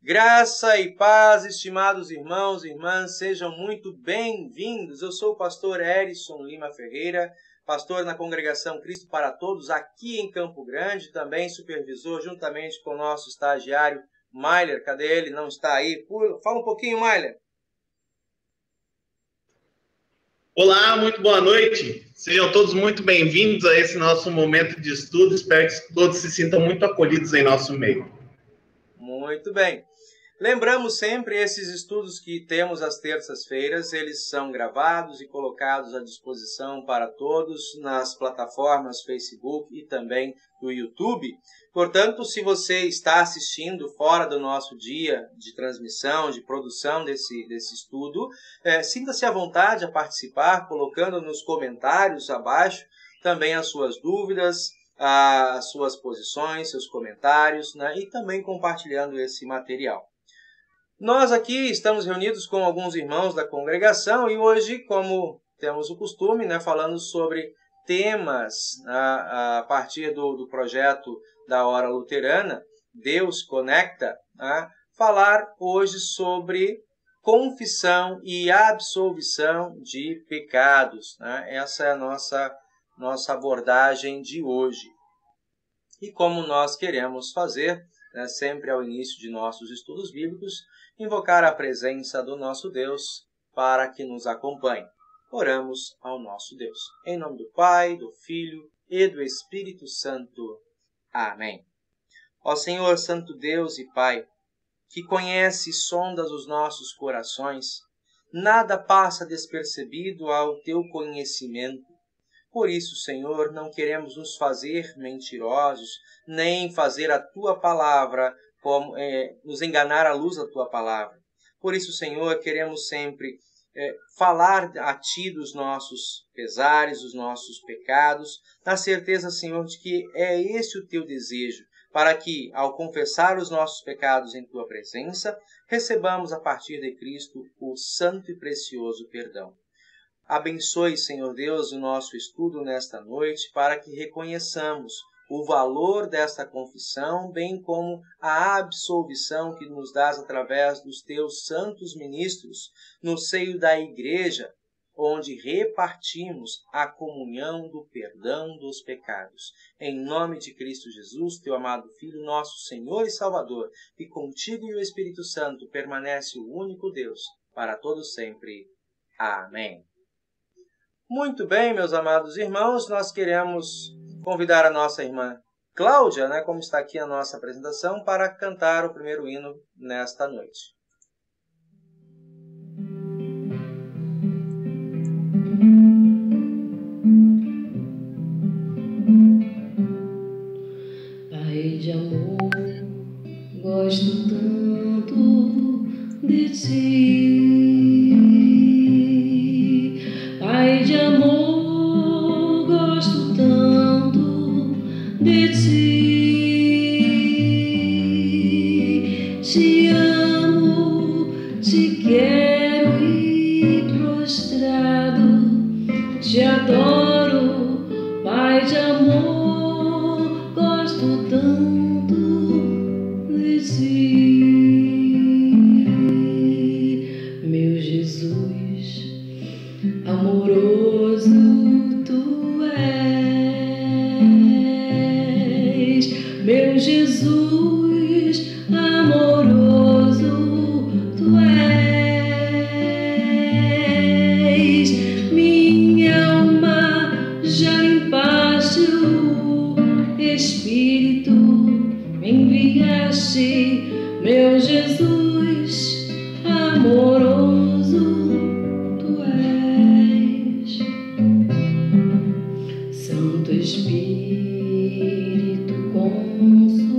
Graça e paz, estimados irmãos e irmãs, sejam muito bem-vindos. Eu sou o pastor Erison Lima Ferreira, pastor na Congregação Cristo para Todos, aqui em Campo Grande, também supervisor juntamente com o nosso estagiário Mailer. Cadê ele? Não está aí. Fala um pouquinho, Mailer. Olá, muito boa noite. Sejam todos muito bem-vindos a esse nosso momento de estudo. Espero que todos se sintam muito acolhidos em nosso meio. Muito bem. Lembramos sempre esses estudos que temos às terças-feiras, eles são gravados e colocados à disposição para todos nas plataformas Facebook e também do YouTube. Portanto, se você está assistindo fora do nosso dia de transmissão, de produção desse estudo, sinta-se à vontade a participar, colocando nos comentários abaixo também as suas dúvidas, as suas posições, seus comentários, né? E também compartilhando esse material. Nós aqui estamos reunidos com alguns irmãos da congregação e hoje, como temos o costume, né, falando sobre temas a partir do projeto da Hora Luterana, Deus Conecta, falar hoje sobre confissão e absolvição de pecados. Essa é a nossa abordagem de hoje. E como nós queremos fazer, sempre ao início de nossos estudos bíblicos, invocar a presença do nosso Deus para que nos acompanhe. Oramos ao nosso Deus. Em nome do Pai, do Filho e do Espírito Santo. Amém. Ó Senhor, Santo Deus e Pai, que conhece e sondas os nossos corações, nada passa despercebido ao teu conhecimento. Por isso, Senhor, não queremos nos fazer mentirosos, nem fazer a Tua palavra, nos enganar à luz da Tua palavra. Por isso, Senhor, queremos sempre falar a Ti dos nossos pesares, dos nossos pecados, na certeza, Senhor, de que é esse o Teu desejo, para que, ao confessar os nossos pecados em Tua presença, recebamos a partir de Cristo o santo e precioso perdão. Abençoe, Senhor Deus, o nosso estudo nesta noite para que reconheçamos o valor desta confissão, bem como a absolvição que nos dás através dos teus santos ministros no seio da igreja, onde repartimos a comunhão do perdão dos pecados. Em nome de Cristo Jesus, teu amado Filho, nosso Senhor e Salvador, que contigo e o Espírito Santo permanece o único Deus, para todos sempre. Amém. Muito bem, meus amados irmãos, nós queremos convidar a nossa irmã Cláudia, como está aqui a nossa apresentação, para cantar o primeiro hino nesta noite. Pai de amor, gosto tanto de ti. Pai de amor, gosto tanto de ti. Te amo, te quero e prostrado te adoro. Pai de amor, gosto tanto de ti. Meu Jesus, amoroso tu és, meu Jesus, amoroso tu és. Minha alma já limpaste, o Espírito enviaste, meu Jesus, amoroso tu és. Santo Espírito Consolador,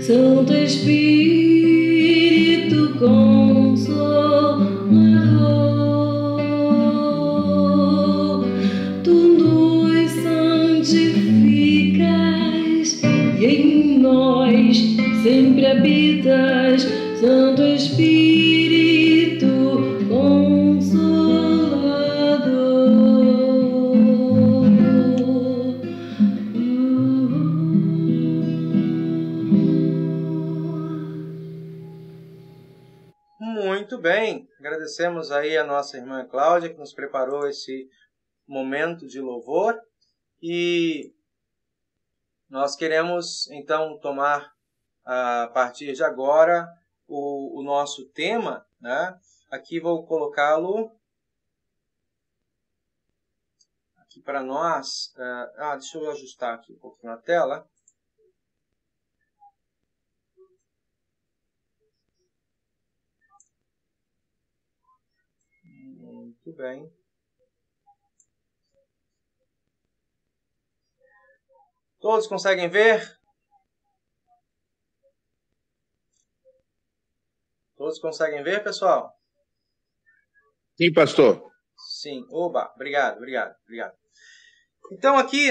Santo Espírito Consolador, tu nos santificas e em nós sempre habitas, Santo Espírito Consolador. bem. Agradecemos aí a nossa irmã Cláudia, que nos preparou esse momento de louvor. E nós queremos, então, tomar, a partir de agora, o nosso tema, né? Aqui vou colocá-lo aqui para nós. Deixa eu ajustar aqui um pouquinho a tela. Muito bem. Todos conseguem ver? Todos conseguem ver, pessoal? Sim, pastor. Sim. Oba, obrigado. Então aqui,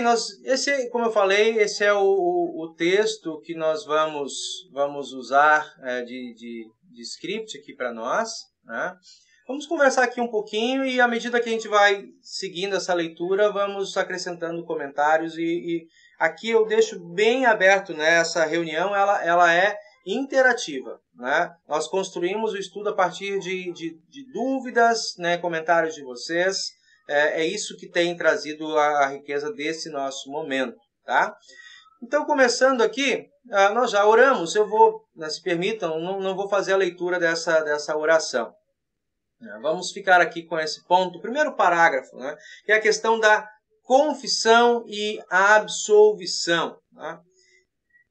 como eu falei, esse é o texto que nós vamos usar de script aqui para nós, né? Vamos conversar aqui um pouquinho e, à medida que a gente vai seguindo essa leitura, vamos acrescentando comentários e aqui eu deixo bem aberto, né? Essa reunião, ela é interativa, né? Nós construímos o estudo a partir de dúvidas, né? Comentários de vocês. É isso que tem trazido a riqueza desse nosso momento, tá? Então, começando aqui, nós já oramos. Eu vou, se permitam, não vou fazer a leitura dessa oração. Vamos ficar aqui com esse ponto, o primeiro parágrafo, né? Que é a questão da confissão e absolvição, né?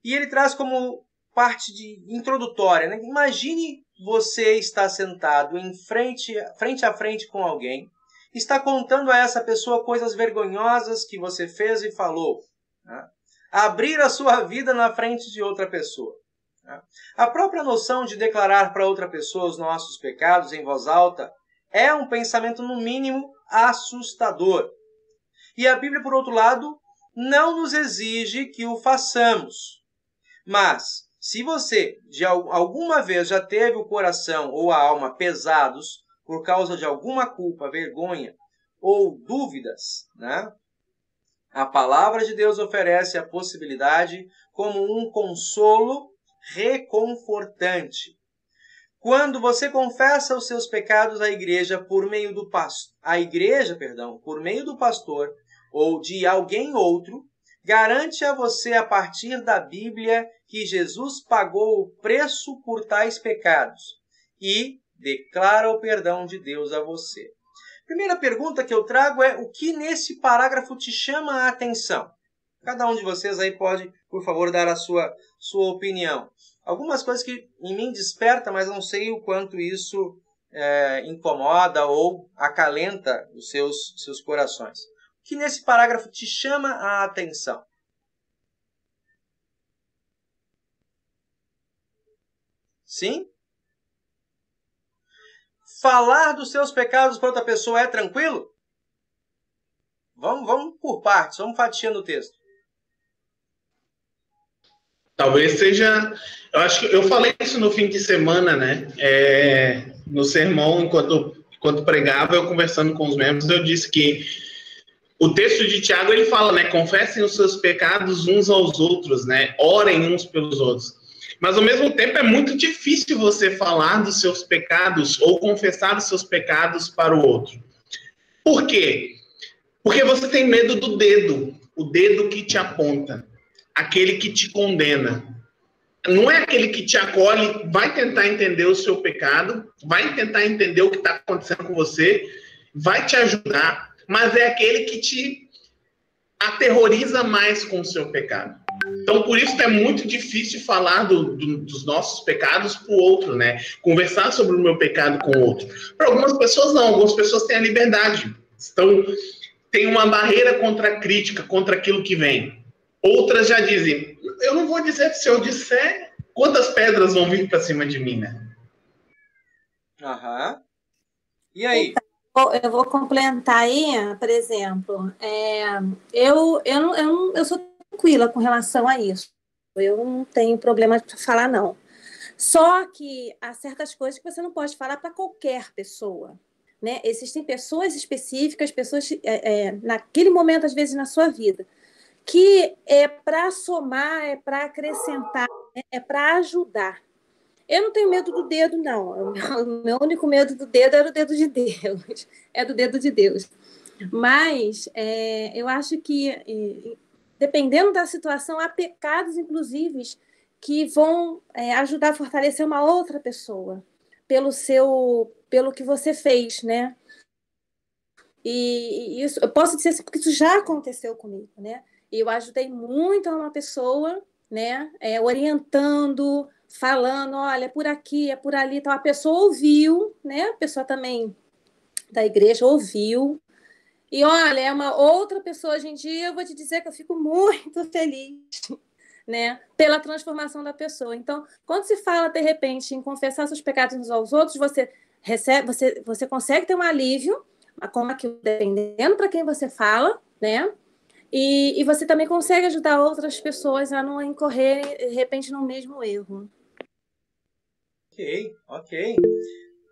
E ele traz como parte introdutória, né? Imagine você estar sentado frente a frente com alguém, está contando a essa pessoa coisas vergonhosas que você fez e falou, né? Abrir a sua vida na frente de outra pessoa. A própria noção de declarar para outra pessoa os nossos pecados em voz alta é um pensamento, no mínimo, assustador. E a Bíblia, por outro lado, não nos exige que o façamos. Mas, se você de alguma vez já teve o coração ou a alma pesados por causa de alguma culpa, vergonha ou dúvidas, né? A palavra de Deus oferece a possibilidade como um consolo reconfortante. Quando você confessa os seus pecados à igreja por meio do pastor ou de alguém outro, garante a você a partir da Bíblia que Jesus pagou o preço por tais pecados e declara o perdão de Deus a você. Primeira pergunta que eu trago é: o que nesse parágrafo te chama a atenção? Cada um de vocês aí pode, por favor, dar a sua opinião. Algumas coisas que em mim desperta, mas não sei o quanto isso incomoda ou acalenta os seus corações. O que nesse parágrafo te chama a atenção? Sim? Falar dos seus pecados para outra pessoa é tranquilo? Vamos por partes, vamos fatiando o texto. Talvez seja... Eu acho que eu falei isso no fim de semana, né? No sermão, enquanto pregava, eu conversando com os membros, eu disse que o texto de Tiago, ele fala, né? Confessem os seus pecados uns aos outros, né? Orem uns pelos outros. Mas, ao mesmo tempo, é muito difícil você falar dos seus pecados ou confessar os seus pecados para o outro. Por quê? Porque você tem medo do dedo, o dedo que te aponta, aquele que te condena. Não é aquele que te acolhe, vai tentar entender o seu pecado, vai tentar entender o que está acontecendo com você, vai te ajudar, mas é aquele que te aterroriza mais com o seu pecado. Então, por isso é muito difícil falar dos nossos pecados para o outro, né? Conversar sobre o meu pecado com o outro. Para algumas pessoas, não. Algumas pessoas têm a liberdade. Então, tem uma barreira contra a crítica, contra aquilo que vem. Outras já dizem, eu não vou dizer, se eu disser, quantas pedras vão vir para cima de mim, né? Aham. E aí? Então, eu vou complementar aí, por exemplo, eu sou tranquila com relação a isso. Eu não tenho problema de falar, não. Só que há certas coisas que você não pode falar para qualquer pessoa, né? Existem pessoas específicas, pessoas naquele momento, às vezes, na sua vida, que é para somar, é para acrescentar, né? É para ajudar. Eu não tenho medo do dedo, não. O meu único medo do dedo era o dedo de Deus. É do dedo de Deus. Mas eu acho que, dependendo da situação, há pecados, inclusive, que vão ajudar a fortalecer uma outra pessoa pelo que você fez, né? E isso, eu posso dizer assim, porque isso já aconteceu comigo, né? E eu ajudei muito uma pessoa, né? Orientando, falando, olha, é por aqui, é por ali. Então, a pessoa ouviu, né? A pessoa também da igreja ouviu. E olha, é uma outra pessoa hoje em dia, eu vou te dizer que eu fico muito feliz, né? Pela transformação da pessoa. Então, quando se fala, de repente, em confessar seus pecados uns aos outros, você consegue ter um alívio, como aqui, dependendo para quem você fala, né? E você também consegue ajudar outras pessoas a não incorrerem, de repente, no mesmo erro. Ok.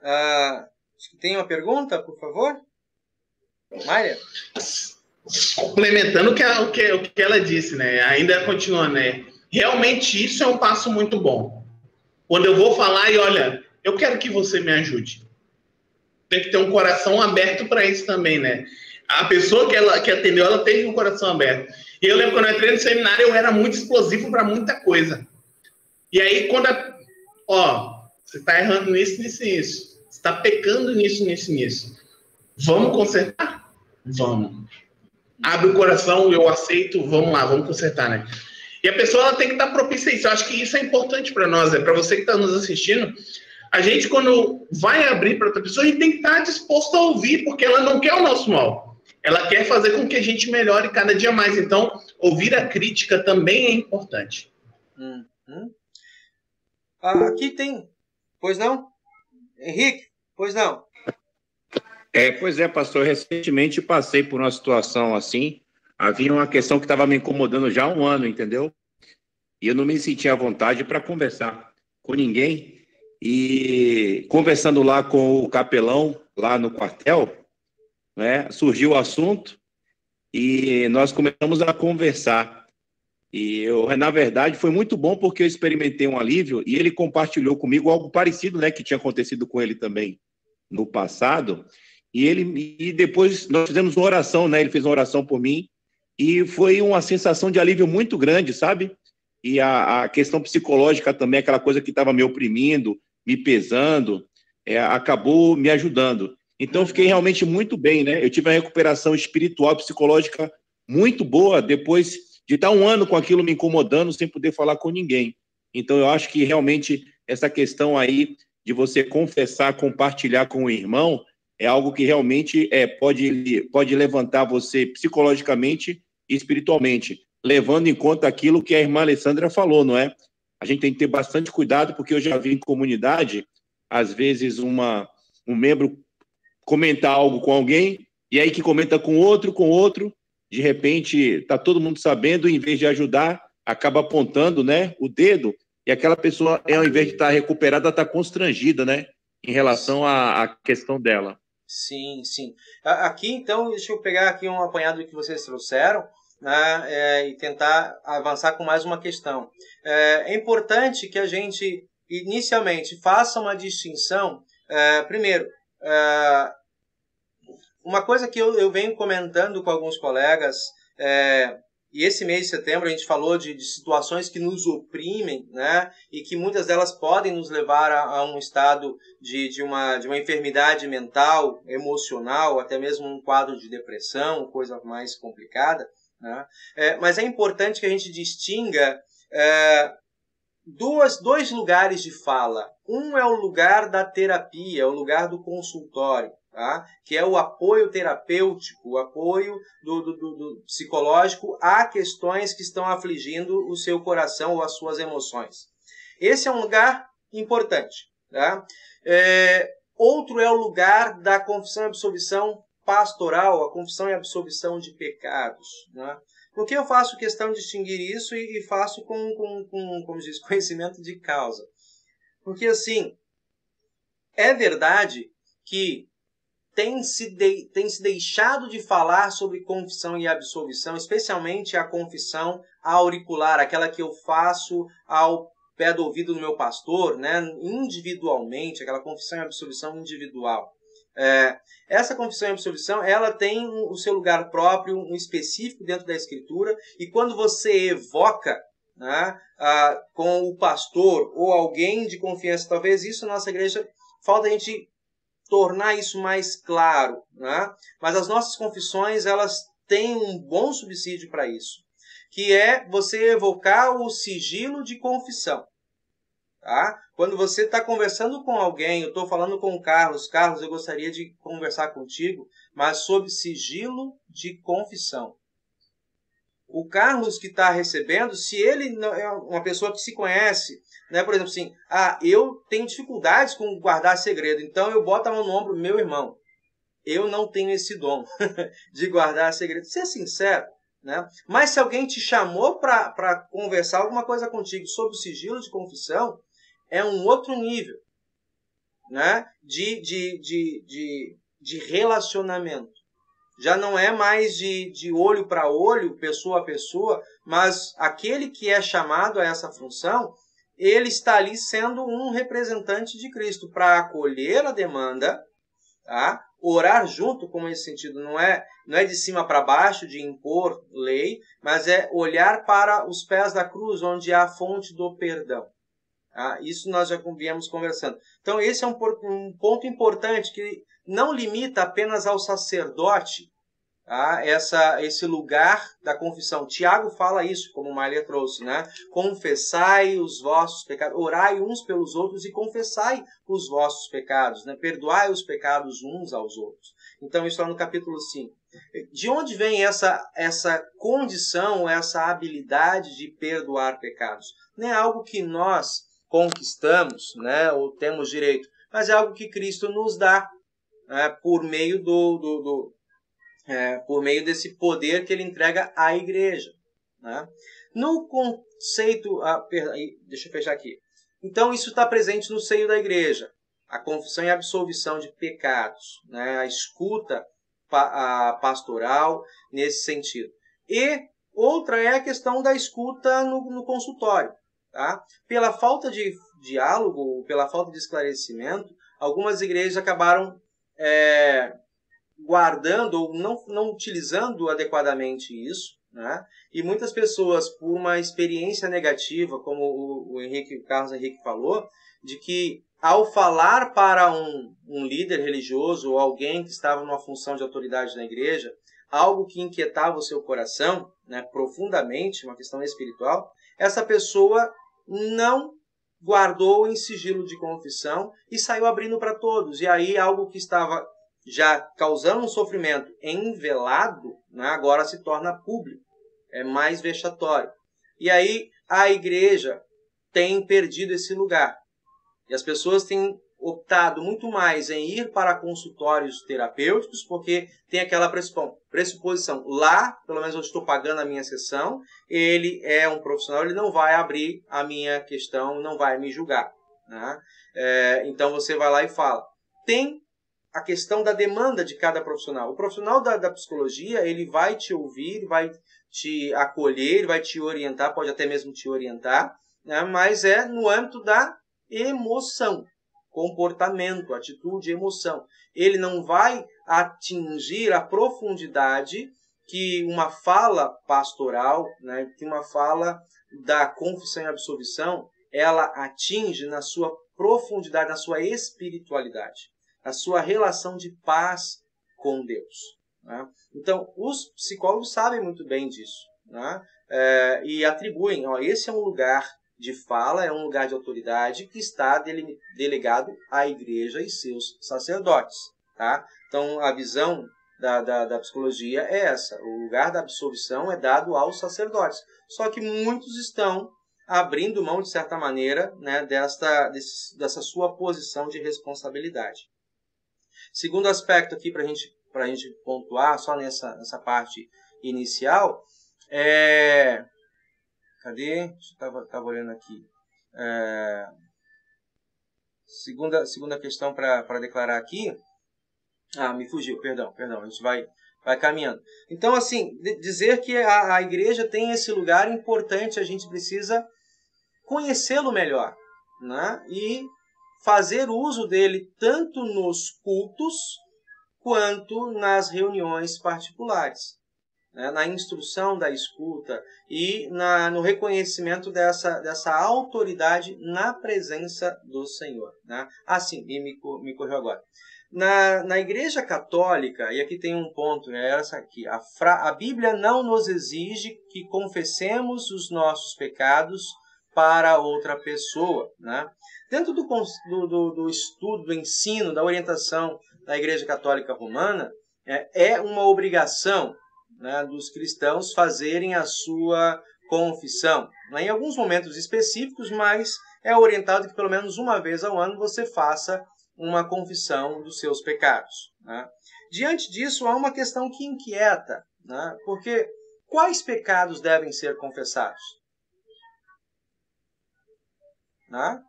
Acho que tem uma pergunta, por favor? Mária? Complementando o que ela disse, né? Ainda continuando, né? Realmente isso é um passo muito bom. Quando eu vou falar e olha, eu quero que você me ajude. Tem que ter um coração aberto para isso também, né? A pessoa que atendeu, ela teve um coração aberto. E eu lembro quando eu entrei no seminário, eu era muito explosivo para muita coisa. E aí, você está errando nisso. Você está pecando nisso. Vamos consertar? Vamos. Abre o coração, eu aceito, vamos lá, vamos consertar, né? E a pessoa ela tem que estar propícia a isso. Eu acho que isso é importante para nós, para você que está nos assistindo. A gente, quando vai abrir para outra pessoa, a gente tem que estar disposto a ouvir, porque ela não quer o nosso mal. Ela quer fazer com que a gente melhore cada dia mais. Então, ouvir a crítica também é importante. Aqui tem. Pois não? Henrique, pois não? Pois é, pastor. Recentemente passei por uma situação assim. Havia uma questão que estava me incomodando já há um ano, entendeu? E eu não me sentia à vontade para conversar com ninguém. E conversando lá com o capelão, lá no quartel, né, surgiu o assunto e nós começamos a conversar. E na verdade, foi muito bom porque eu experimentei um alívio e ele compartilhou comigo algo parecido, né, que tinha acontecido com ele também no passado. E depois nós fizemos uma oração, né? Ele fez uma oração por mim e foi uma sensação de alívio muito grande, sabe? E a questão psicológica também, aquela coisa que estava me oprimindo, me pesando, acabou me ajudando. Então, eu fiquei realmente muito bem, né? Eu tive uma recuperação espiritual, psicológica muito boa depois de estar um ano com aquilo me incomodando sem poder falar com ninguém. Então, eu acho que realmente essa questão aí de você confessar, compartilhar com o irmão, é algo que realmente pode levantar você psicologicamente e espiritualmente, levando em conta aquilo que a irmã Alessandra falou, não é? A gente tem que ter bastante cuidado, porque eu já vi em comunidade, às vezes um membro comentar algo com alguém, e aí que comenta com outro, de repente está todo mundo sabendo, em vez de ajudar, acaba apontando, né, o dedo, e aquela pessoa, ao invés de estar recuperada, está constrangida, né, em relação à questão dela. Sim. Aqui, então, deixa eu pegar aqui um apanhado do que vocês trouxeram, né, e tentar avançar com mais uma questão. É importante que a gente, inicialmente, faça uma distinção. Primeiro, uma coisa que eu venho comentando com alguns colegas, e esse mês de setembro a gente falou de situações que nos oprimem, né? E que muitas delas podem nos levar a um estado de uma enfermidade mental, emocional, até mesmo um quadro de depressão, coisa mais complicada, né? Mas é importante que a gente distinga dois lugares de fala. Um é o lugar da terapia, o lugar do consultório, tá? Que é o apoio terapêutico, o apoio do psicológico a questões que estão afligindo o seu coração ou as suas emoções. Esse é um lugar importante. Tá? Outro é o lugar da confissão e absolvição pastoral, a confissão e absolvição de pecados. Né? Por que eu faço questão de distinguir isso e faço com como diz, conhecimento de causa? Porque, assim, é verdade que tem se deixado de falar sobre confissão e absolvição, especialmente a confissão auricular, aquela que eu faço ao pé do ouvido no meu pastor, né, individualmente, aquela confissão e absolvição individual. Essa confissão e absolvição, ela tem o seu lugar próprio, um específico dentro da Escritura, e quando você evoca, né, com o pastor ou alguém de confiança, talvez isso na nossa igreja, falta a gente tornar isso mais claro, né? Mas as nossas confissões, elas têm um bom subsídio para isso, que é você evocar o sigilo de confissão. Tá? Quando você está conversando com alguém, eu estou falando com o Carlos, Carlos, eu gostaria de conversar contigo, mas sob sigilo de confissão. O Carlos que está recebendo, se ele não é uma pessoa que se conhece, né? Por exemplo, assim, eu tenho dificuldades com guardar segredo, então eu boto a mão no ombro do meu irmão. Eu não tenho esse dom de guardar segredo. Ser sincero, né? Mas se alguém te chamou para conversar alguma coisa contigo sob o sigilo de confissão, é um outro nível, né, de relacionamento. Já não é mais de olho para olho, pessoa a pessoa, mas aquele que é chamado a essa função, ele está ali sendo um representante de Cristo para acolher a demanda, tá? Orar junto com esse sentido, não é de cima para baixo, de impor lei, mas é olhar para os pés da cruz, onde há a fonte do perdão. Isso nós já viemos conversando. Então esse é um ponto importante que não limita apenas ao sacerdote, esse lugar da confissão. Tiago fala isso, como o Maília trouxe, né? Confessai os vossos pecados, orai uns pelos outros e confessai os vossos pecados, né? Perdoai os pecados uns aos outros. Então isso lá no capítulo 5. De onde vem essa condição, essa habilidade de perdoar pecados? Não é algo que nós conquistamos, né, ou temos direito, mas é algo que Cristo nos dá, né, por meio por meio desse poder que ele entrega à igreja, né? No conceito, deixa eu fechar aqui. Então isso está presente no seio da igreja, a confissão e a absolvição de pecados, né, a escuta pastoral nesse sentido. E outra é a questão da escuta no consultório. Tá? Pela falta de diálogo, pela falta de esclarecimento, algumas igrejas acabaram guardando ou não utilizando adequadamente isso, né? E muitas pessoas, por uma experiência negativa, como o Carlos Henrique falou, de que ao falar para um líder religioso ou alguém que estava numa função de autoridade na igreja, algo que inquietava o seu coração, né, profundamente, uma questão espiritual, essa pessoa não guardou em sigilo de confissão e saiu abrindo para todos. E aí algo que estava já causando um sofrimento envelado, né, agora se torna público. É mais vexatório. E aí a igreja tem perdido esse lugar. E as pessoas têm optado muito mais em ir para consultórios terapêuticos, porque tem aquela pressuposição. Lá, pelo menos eu estou pagando a minha sessão, ele é um profissional, ele não vai abrir a minha questão, não vai me julgar, né? Então você vai lá e fala. Tem a questão da demanda de cada profissional. O profissional da psicologia, ele vai te ouvir, vai te acolher, vai te orientar, pode até mesmo te orientar, né? Mas é no âmbito da emoção. Comportamento, atitude, emoção. Ele não vai atingir a profundidade que uma fala pastoral, né, que uma fala da confissão e absolvição, ela atinge na sua profundidade, na sua espiritualidade, na sua relação de paz com Deus, né? Então, os psicólogos sabem muito bem disso, né? E atribuem, esse é um lugar de fala, é um lugar de autoridade que está delegado à igreja e seus sacerdotes, tá? Então, a visão da psicologia é essa. O lugar da absolvição é dado aos sacerdotes. Só que muitos estão abrindo mão, de certa maneira, né, dessa sua posição de responsabilidade. Segundo aspecto aqui, para a gente pontuar, só nessa parte inicial, cadê? Estava olhando aqui. Segunda questão para declarar aqui. Me fugiu, perdão. A gente vai caminhando. Então, assim, dizer que a igreja tem esse lugar importante, a gente precisa conhecê-lo melhor, né? E fazer uso dele tanto nos cultos quanto nas reuniões particulares, né? Na instrução da escuta e no reconhecimento dessa autoridade na presença do Senhor, né? Sim, e me corriu agora. Na Igreja Católica, e aqui tem um ponto, é essa aqui, a Bíblia não nos exige que confessemos os nossos pecados para outra pessoa, né? Dentro do estudo, do ensino, da orientação da Igreja Católica Romana, é uma obrigação, né, dos cristãos fazerem a sua confissão, né, em alguns momentos específicos, mas é orientado que pelo menos uma vez ao ano você faça uma confissão dos seus pecados, né? Diante disso, há uma questão que inquieta, né? Porque quais pecados devem ser confessados? Né?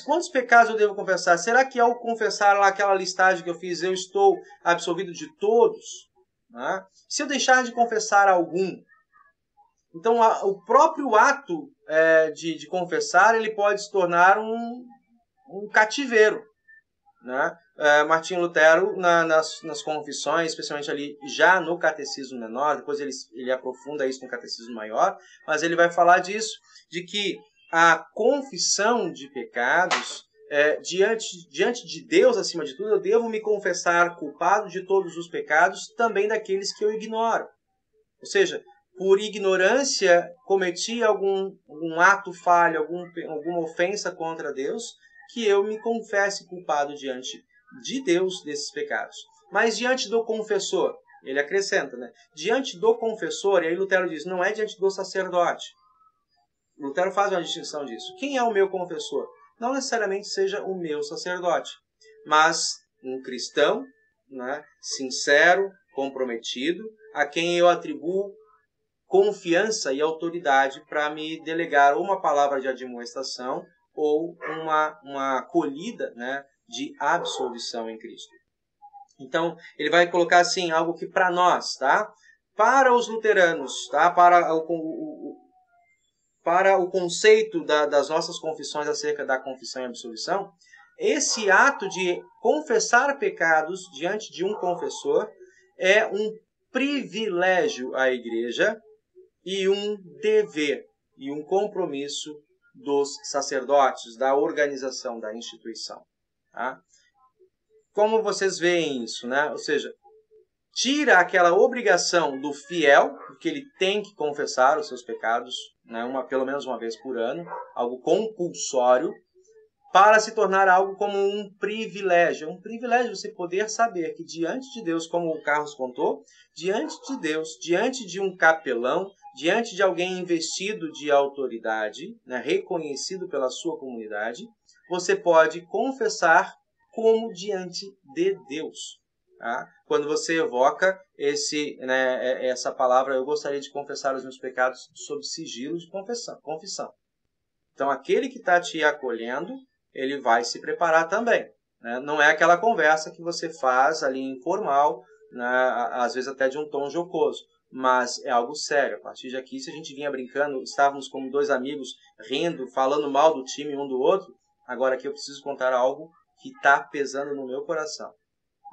Quantos pecados eu devo confessar? Será que ao confessar lá aquela listagem que eu fiz, eu estou absolvido de todos? Né? Se eu deixar de confessar algum, então o próprio ato de confessar, ele pode se tornar um cativeiro, né? Martinho Lutero, nas confissões, especialmente ali já no Catecismo Menor, depois ele aprofunda isso no Catecismo Maior, mas ele vai falar disso, de que a confissão de pecados, diante de Deus, acima de tudo, eu devo me confessar culpado de todos os pecados, também daqueles que eu ignoro. Ou seja, por ignorância, cometi algum ato falho, alguma ofensa contra Deus, que eu me confesse culpado diante de Deus desses pecados. Mas diante do confessor, ele acrescenta, né? Diante do confessor, e aí Lutero diz, não é diante do sacerdote. Lutero faz uma distinção disso. Quem é o meu confessor? Não necessariamente seja o meu sacerdote, mas um cristão, né, sincero, comprometido, a quem eu atribuo confiança e autoridade para me delegar uma palavra de admoestação ou uma acolhida, né, de absolvição em Cristo. Então, ele vai colocar assim, algo que para nós, tá? Para os luteranos, tá? Para o conceito das nossas confissões acerca da confissão e absolvição, esse ato de confessar pecados diante de um confessor é um privilégio à igreja e um dever e um compromisso dos sacerdotes, da organização, da instituição. Tá? Como vocês veem isso, né? Ou seja, tira aquela obrigação do fiel, que ele tem que confessar os seus pecados, né, pelo menos uma vez por ano, algo compulsório, para se tornar algo como um privilégio. É um privilégio você poder saber que diante de Deus, como o Carlos contou, diante de Deus, diante de um capelão, diante de alguém investido de autoridade, né, reconhecido pela sua comunidade, você pode confessar como diante de Deus. Tá? Quando você evoca essa palavra, eu gostaria de confessar os meus pecados sob sigilo de confissão. Então, aquele que está te acolhendo, ele vai se preparar também. Né? Não é aquela conversa que você faz ali informal, né? Às vezes até de um tom jocoso, mas é algo sério. A partir de aqui, se a gente vinha brincando, estávamos como dois amigos rindo, falando mal do time um do outro, agora aqui eu preciso contar algo que está pesando no meu coração.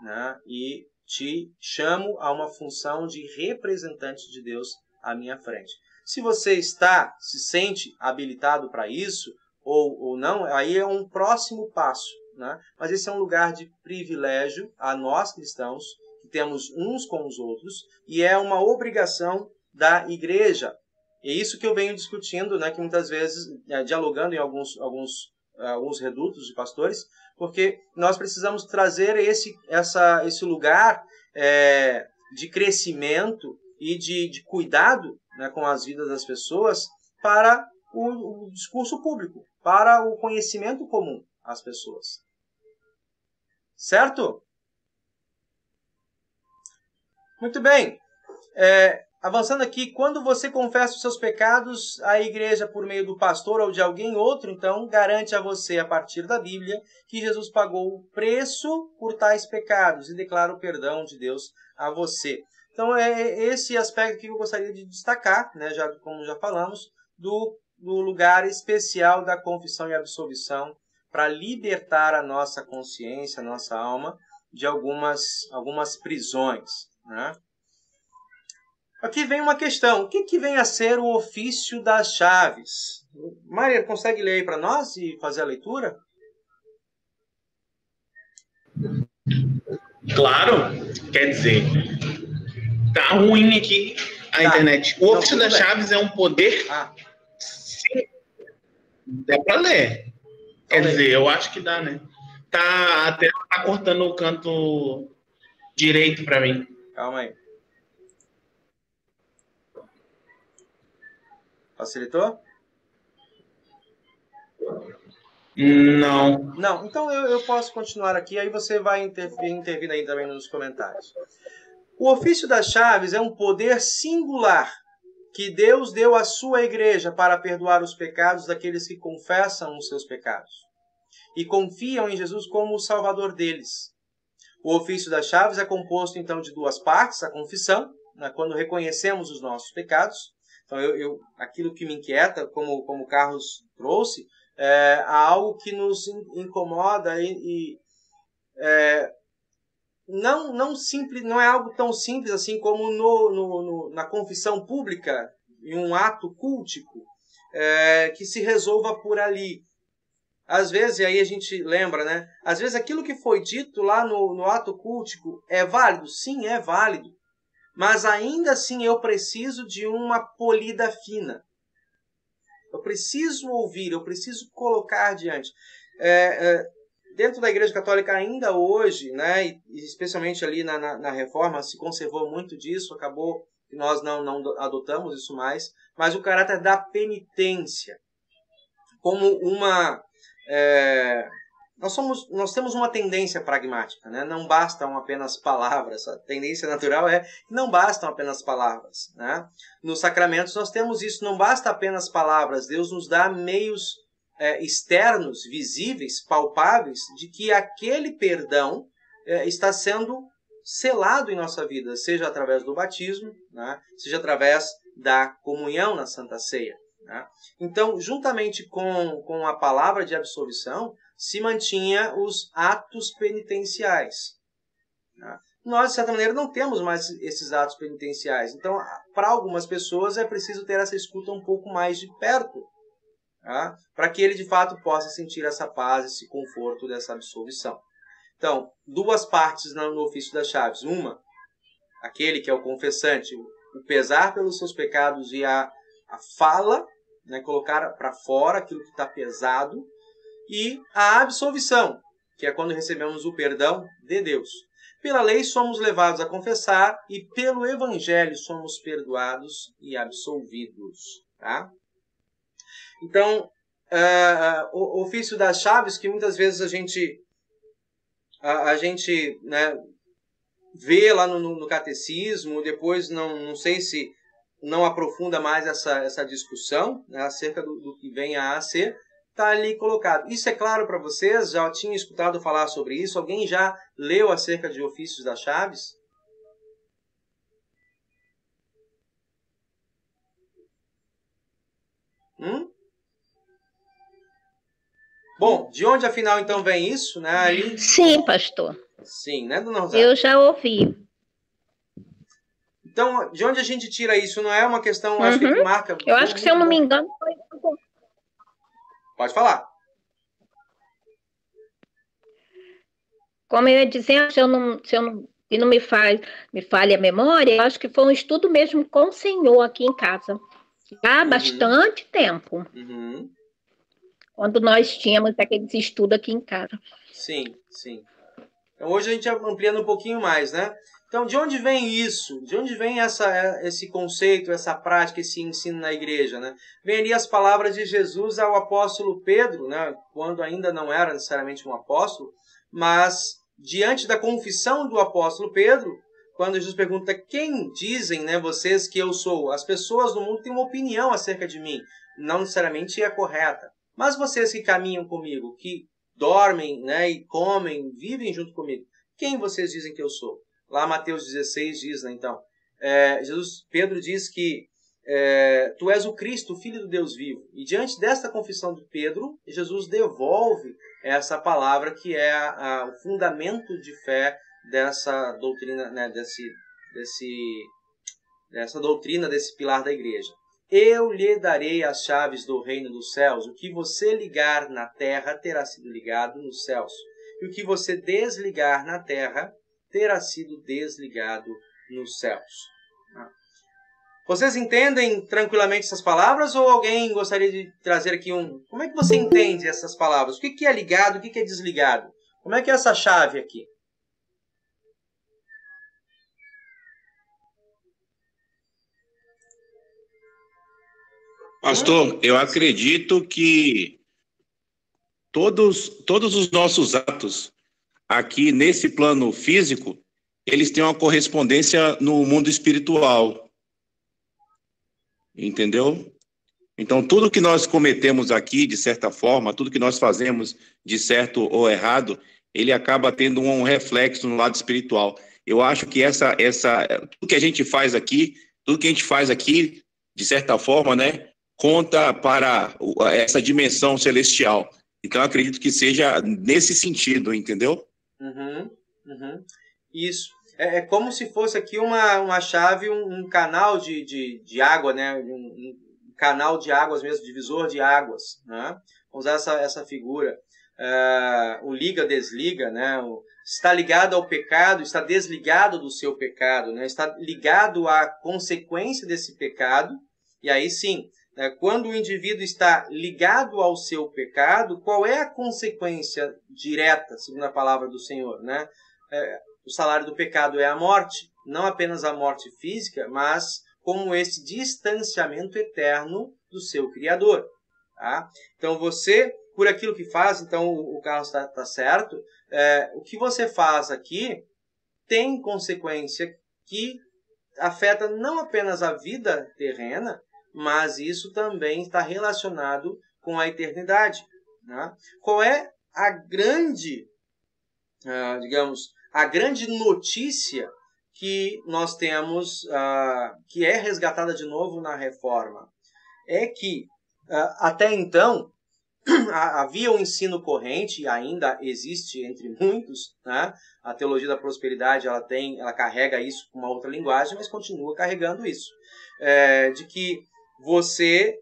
Né? E te chamo a uma função de representante de Deus à minha frente. Se você se sente habilitado para isso, ou não, aí é um próximo passo. Né? Mas esse é um lugar de privilégio a nós cristãos, que temos uns com os outros, e é uma obrigação da igreja. É isso que eu venho discutindo, né, que muitas vezes, dialogando em alguns redutos de pastores, porque nós precisamos trazer esse lugar de crescimento e de cuidado, né, com as vidas das pessoas para o discurso público, para o conhecimento comum às pessoas. Certo? Muito bem. Avançando aqui, quando você confessa os seus pecados, a igreja, por meio do pastor ou de alguém outro, então, garante a você, a partir da Bíblia, que Jesus pagou o preço por tais pecados e declara o perdão de Deus a você. Então, é esse aspecto que eu gostaria de destacar, né, como já falamos, do lugar especial da confissão e absolvição para libertar a nossa consciência, a nossa alma, de algumas prisões, né? Aqui vem uma questão. O que vem a ser o ofício das chaves? Maria, consegue ler aí para nós e fazer a leitura? Claro, quer dizer, tá ruim aqui a internet. O ofício das chaves é um poder... Sim, dá para ler. Quer dizer, eu acho que dá, né? Até tá cortando o canto direito para mim. Calma aí. Facilitou? Não. Não, então eu posso continuar aqui, aí você vai intervir aí também nos comentários. O ofício das chaves é um poder singular que Deus deu à sua igreja para perdoar os pecados daqueles que confessam os seus pecados e confiam em Jesus como o Salvador deles. O ofício das chaves é composto, então, de duas partes: a confissão, né, quando reconhecemos os nossos pecados. Então, aquilo que me inquieta, como o Carlos trouxe, há algo que nos incomoda não é algo tão simples assim como na confissão pública, em um ato cultico, que se resolva por ali. Às vezes, e aí a gente lembra, né? Às vezes aquilo que foi dito lá no ato cultico é válido? Sim, é válido. Mas ainda assim eu preciso de uma polida fina. Eu preciso ouvir, eu preciso colocar diante. Dentro da Igreja Católica ainda hoje, né, e especialmente ali na Reforma, se conservou muito disso, acabou que nós não adotamos isso mais, mas o caráter da penitência como uma... Nós temos uma tendência pragmática, né? Não bastam apenas palavras. A tendência natural é que não bastam apenas palavras, né? Nos sacramentos nós temos isso, não basta apenas palavras. Deus nos dá meios externos, visíveis, palpáveis, de que aquele perdão está sendo selado em nossa vida, seja através do batismo, né? Seja através da comunhão na Santa Ceia. Então, juntamente com a palavra de absolvição, se mantinha os atos penitenciais. Nós, de certa maneira, não temos mais esses atos penitenciais. Então, para algumas pessoas, é preciso ter essa escuta um pouco mais de perto, para que ele, de fato, possa sentir essa paz, esse conforto dessa absolvição. Então, duas partes no ofício das chaves. Uma, aquele que é o confessante, o pesar pelos seus pecados e a fala, né, colocar para fora aquilo que está pesado, e a absolvição, que é quando recebemos o perdão de Deus. Pela lei somos levados a confessar e pelo evangelho somos perdoados e absolvidos. Tá? Então, o ofício das chaves, que muitas vezes a gente né, vê lá no catecismo, depois não sei se não aprofunda mais essa discussão, né, acerca do que vem a ser, está ali colocado. Isso é claro para vocês? Já tinha escutado falar sobre isso? Alguém já leu acerca de ofícios das chaves? Bom, de onde afinal então vem isso? Né? Aí... Sim, pastor. Sim, né, dona Rosário? Eu já ouvi. Então, de onde a gente tira isso? Não é uma questão, acho que marca... Eu acho que, se eu não me engano, foi... Pode falar. Como eu ia dizendo, e não me falhe a memória, eu acho que foi um estudo mesmo com o Senhor aqui em casa. Há bastante tempo. Quando nós tínhamos aqueles estudos aqui em casa. Sim, sim. Então, hoje a gente ampliando um pouquinho mais, né? Então, de onde vem isso? De onde vem esse conceito, essa prática, esse ensino na igreja, né? Vem ali as palavras de Jesus ao apóstolo Pedro, né? Quando ainda não era necessariamente um apóstolo, mas diante da confissão do apóstolo Pedro, quando Jesus pergunta: quem dizem, né, vocês que eu sou? As pessoas no mundo têm uma opinião acerca de mim, não necessariamente é correta. Mas vocês que caminham comigo, que dormem, né, e comem, vivem junto comigo, quem vocês dizem que eu sou? Lá Mateus 16 diz, né, então, Pedro diz que tu és o Cristo, o Filho do Deus vivo. E diante desta confissão de Pedro, Jesus devolve essa palavra que é o fundamento de fé dessa doutrina, né, dessa doutrina, desse pilar da igreja. Eu lhe darei as chaves do reino dos céus. O que você ligar na terra terá sido ligado nos céus. E o que você desligar na terra terá sido desligado nos céus. Vocês entendem tranquilamente essas palavras ou alguém gostaria de trazer aqui Como é que você entende essas palavras? O que é ligado, o que é desligado? Como é que é essa chave aqui? Pastor, eu acredito que todos os nossos atos aqui nesse plano físico, eles têm uma correspondência no mundo espiritual. Entendeu? Então, tudo que nós cometemos aqui, de certa forma, tudo que nós fazemos de certo ou errado, ele acaba tendo um reflexo no lado espiritual. Eu acho que tudo que a gente faz aqui, de certa forma, né, conta para essa dimensão celestial. Então, eu acredito que seja nesse sentido, entendeu? Isso. É como se fosse aqui uma chave, um canal de água, né? Um canal de águas mesmo, divisor de águas, né? Vamos usar essa figura. O liga-desliga, né? Está ligado ao pecado, está desligado do seu pecado, né? Está ligado à consequência desse pecado. E aí sim, quando o indivíduo está ligado ao seu pecado, qual é a consequência direta, segundo a palavra do Senhor, né? O salário do pecado é a morte, não apenas a morte física, mas como esse distanciamento eterno do seu Criador. Tá? Então você, por aquilo que faz, então o Carlos está certo, o que você faz aqui tem consequência que afeta não apenas a vida terrena, mas isso também está relacionado com a eternidade. Né? Qual é a grande, a grande notícia que nós temos, que é resgatada de novo na Reforma? É que, até então, havia um ensino corrente, e ainda existe entre muitos, né? A teologia da prosperidade ela carrega isso com uma outra linguagem, mas continua carregando isso. De que você,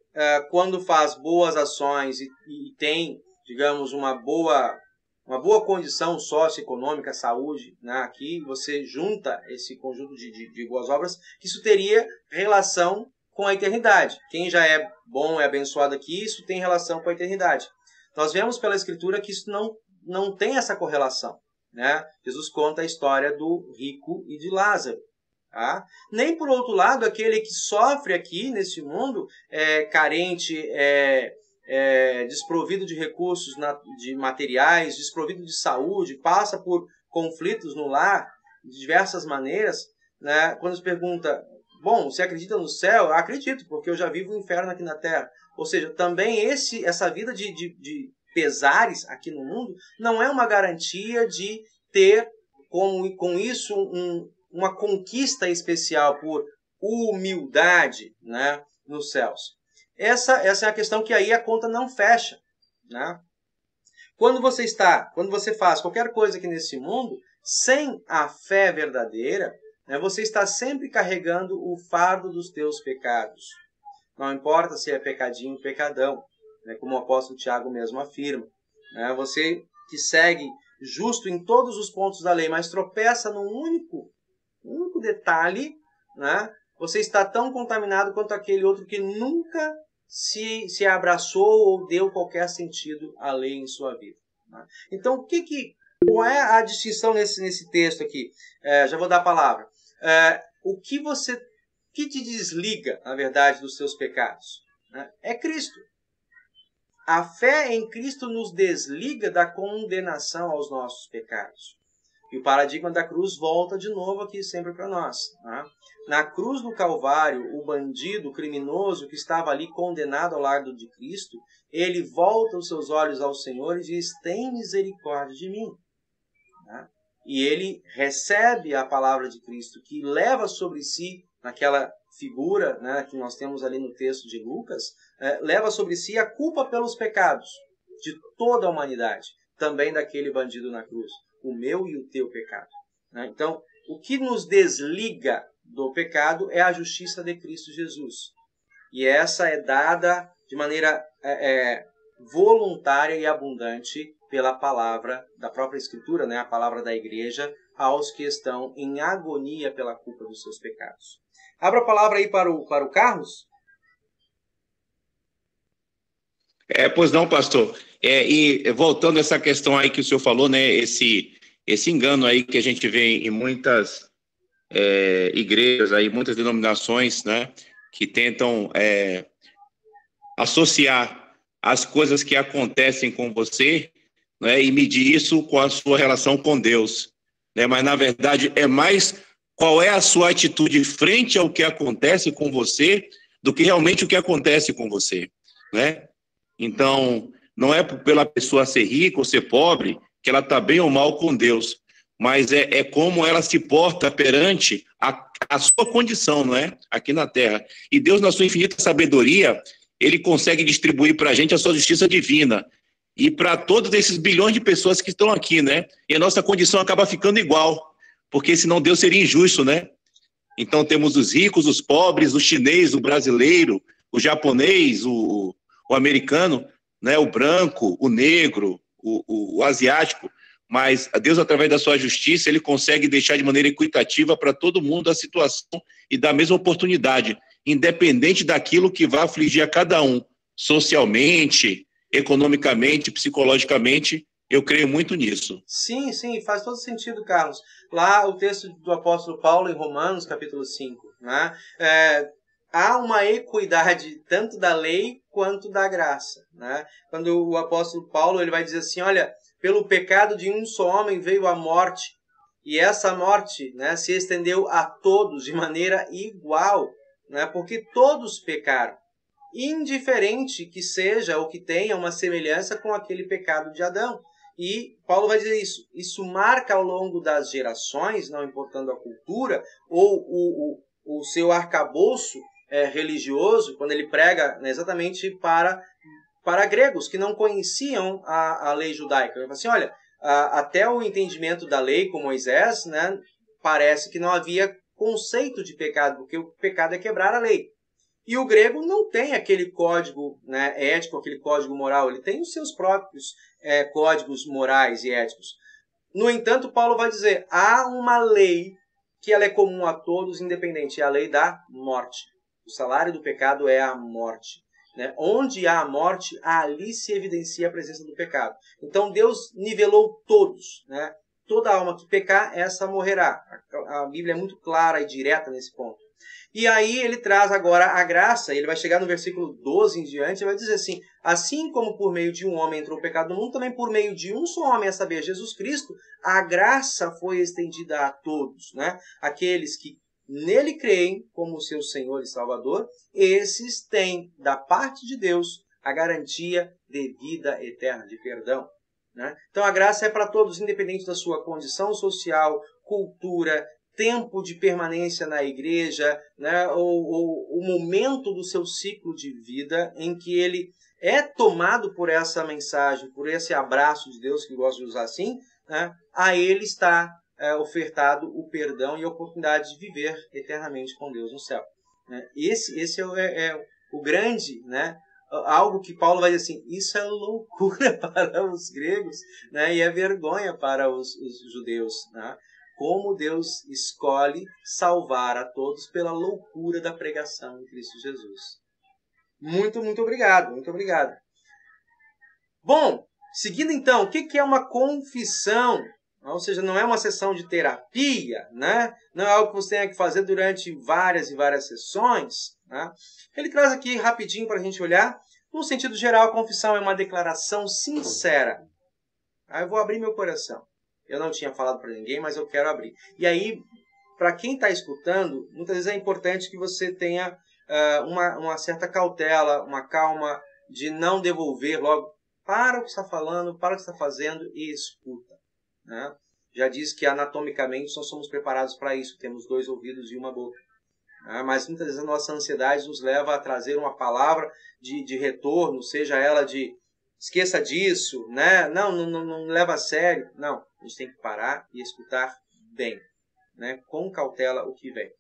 quando faz boas ações e tem, digamos, uma boa condição socioeconômica, saúde, né? Aqui você junta esse conjunto de boas obras, que isso teria relação com a eternidade. Quem já é bom, é abençoado aqui, isso tem relação com a eternidade. Nós vemos pela Escritura que isso não tem essa correlação. Né? Jesus conta a história do rico e de Lázaro. Tá? Nem, por outro lado, aquele que sofre aqui nesse mundo, carente, desprovido de recursos de materiais, desprovido de saúde, passa por conflitos no lar de diversas maneiras, né? Quando se pergunta, bom, você acredita no céu? Eu acredito, porque eu já vivo o inferno aqui na terra. Ou seja, também essa vida de pesares aqui no mundo não é uma garantia de ter com isso uma conquista especial por humildade, né, nos céus. Essa é a questão que aí a conta não fecha. Né? Quando você faz qualquer coisa aqui nesse mundo, sem a fé verdadeira, né, você está sempre carregando o fardo dos teus pecados. Não importa se é pecadinho ou pecadão, né, como o apóstolo Tiago mesmo afirma. Né, você que segue justo em todos os pontos da lei, mas tropeça num único detalhe, né, você está tão contaminado quanto aquele outro que nunca se abraçou ou deu qualquer sentido à lei em sua vida. Né? Então, qual é a distinção nesse texto aqui? Já vou dar a palavra. O que te desliga, na verdade, dos seus pecados? Né? É Cristo. A fé em Cristo nos desliga da condenação aos nossos pecados. E o paradigma da cruz volta de novo aqui sempre para nós. Né? Na cruz do Calvário, o bandido, o criminoso que estava ali condenado ao lado de Cristo, ele volta os seus olhos ao Senhor e diz, tem misericórdia de mim. E ele recebe a palavra de Cristo, que leva sobre si, naquela figura, né, que nós temos ali no texto de Lucas, leva sobre si a culpa pelos pecados de toda a humanidade, também daquele bandido na cruz, o meu e o teu pecado. Né? Então, o que nos desliga do pecado é a justiça de Cristo Jesus. E essa é dada de maneira voluntária e abundante pela palavra da própria Escritura, né? A palavra da igreja, aos que estão em agonia pela culpa dos seus pecados. Abra a palavra aí para o Carlos. Pois não, pastor. E voltando a essa questão aí que o senhor falou, né? Esse engano aí que a gente vê em muitas igrejas, aí, muitas denominações, né? Que tentam associar as coisas que acontecem com você, né, e medir isso com a sua relação com Deus. Né? Mas, na verdade, é mais qual é a sua atitude frente ao que acontece com você do que realmente o que acontece com você. Né? Então, não é pela pessoa ser rica ou ser pobre que ela está bem ou mal com Deus, mas é como ela se porta perante a sua condição, não é? Aqui na Terra. E Deus, na sua infinita sabedoria, ele consegue distribuir para a gente a sua justiça divina. E para todos esses bilhões de pessoas que estão aqui, né? E a nossa condição acaba ficando igual, porque senão Deus seria injusto, né? Então temos os ricos, os pobres, o chinês, o brasileiro, o japonês, o americano, né? O branco, o negro, o asiático. Mas Deus, através da sua justiça, ele consegue deixar de maneira equitativa para todo mundo a situação e dar a mesma oportunidade, independente daquilo que vai afligir a cada um, socialmente, economicamente, psicologicamente. Eu creio muito nisso. Sim, faz todo sentido, Carlos. Lá o texto do apóstolo Paulo em Romanos, capítulo 5, né? Há uma equidade tanto da lei quanto da graça. Né? Quando o apóstolo Paulo ele vai dizer assim, olha, pelo pecado de um só homem veio a morte, e essa morte, né, se estendeu a todos de maneira igual, né? Porque todos pecaram, indiferente que seja ou que tenha uma semelhança com aquele pecado de Adão. E Paulo vai dizer isso. Isso marca ao longo das gerações, não importando a cultura, ou o seu arcabouço religioso, quando ele prega, né, exatamente para gregos que não conheciam a lei judaica. Ele fala assim, olha, até o entendimento da lei com Moisés, né, parece que não havia conceito de pecado, porque o pecado é quebrar a lei. E o grego não tem aquele código, né, ético, aquele código moral, ele tem os seus próprios códigos morais e éticos. No entanto, Paulo vai dizer, há uma lei que ela é comum a todos, independente, é a lei da morte. O salário do pecado é a morte. Né? Onde há a morte, ali se evidencia a presença do pecado. Então Deus nivelou todos. Né? Toda alma que pecar, essa morrerá. A Bíblia é muito clara e direta nesse ponto. E aí ele traz agora a graça, ele vai chegar no versículo 12 em diante, ele vai dizer assim, assim como por meio de um homem entrou o pecado no mundo, também por meio de um só homem, a saber, Jesus Cristo, a graça foi estendida a todos. Né? Aqueles que nele creem como seu Senhor e Salvador, esses têm da parte de Deus a garantia de vida eterna, de perdão. Né? Então a graça é para todos, independente da sua condição social, cultura, tempo de permanência na igreja, né? ou o momento do seu ciclo de vida em que ele é tomado por essa mensagem, por esse abraço de Deus, que gosta de usar assim, né? A ele está ofertado o perdão e a oportunidade de viver eternamente com Deus no céu. Né? Esse é o grande, né? Algo que Paulo vai dizer assim, isso é loucura para os gregos, né? E é vergonha para os judeus. Né? Como Deus escolhe salvar a todos pela loucura da pregação em Cristo Jesus. Muito, muito obrigado, muito obrigado. Bom, seguindo então, o que é uma confissão? Ou seja, não é uma sessão de terapia, né? Não é algo que você tenha que fazer durante várias e várias sessões. Né? Ele traz aqui rapidinho para a gente olhar. No sentido geral, a confissão é uma declaração sincera. Aí eu vou abrir meu coração. Eu não tinha falado para ninguém, mas eu quero abrir. E aí, para quem está escutando, muitas vezes é importante que você tenha uma certa cautela, uma calma de não devolver logo. Para o que está falando, para o que está fazendo e escuta. Né? Já diz que anatomicamente nós somos preparados para isso. Temos 2 ouvidos e uma boca. né? Mas muitas vezes a nossa ansiedade nos leva a trazer uma palavra de retorno, seja ela de esqueça disso, né? Não leva a sério. Não, a gente tem que parar e escutar bem, né? Com cautela o que vem.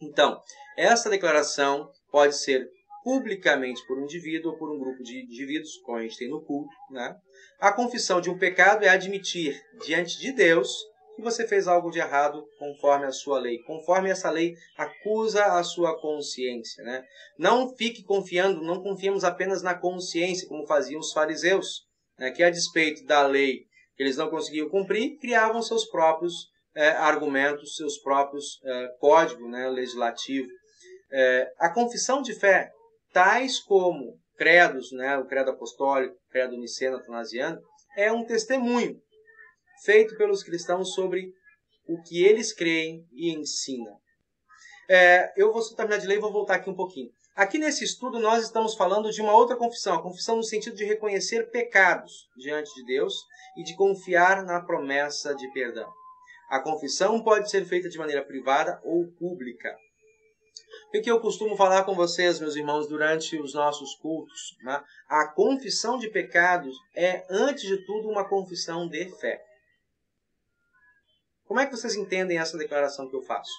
Então, essa declaração pode ser publicamente por um indivíduo ou por um grupo de indivíduos, como a gente tem no culto, né? A confissão de um pecado é admitir diante de Deus que você fez algo de errado conforme a sua lei. Conforme essa lei acusa a sua consciência, né? Não fique confiando, não confiemos apenas na consciência, como faziam os fariseus, né? Que a despeito da lei que eles não conseguiam cumprir, criavam seus próprios argumentos, seus próprios códigos, né, legislativo. A confissão de fé, tais como credos, né, o credo apostólico, o credo niceno-atanasiano, é um testemunho feito pelos cristãos sobre o que eles creem e ensinam. Eu vou terminar de ler e vou voltar aqui um pouquinho. Aqui nesse estudo nós estamos falando de uma outra confissão, a confissão no sentido de reconhecer pecados diante de Deus e de confiar na promessa de perdão. A confissão pode ser feita de maneira privada ou pública. O que eu costumo falar com vocês, meus irmãos, durante os nossos cultos, né? A confissão de pecados é, antes de tudo, uma confissão de fé. Como é que vocês entendem essa declaração que eu faço?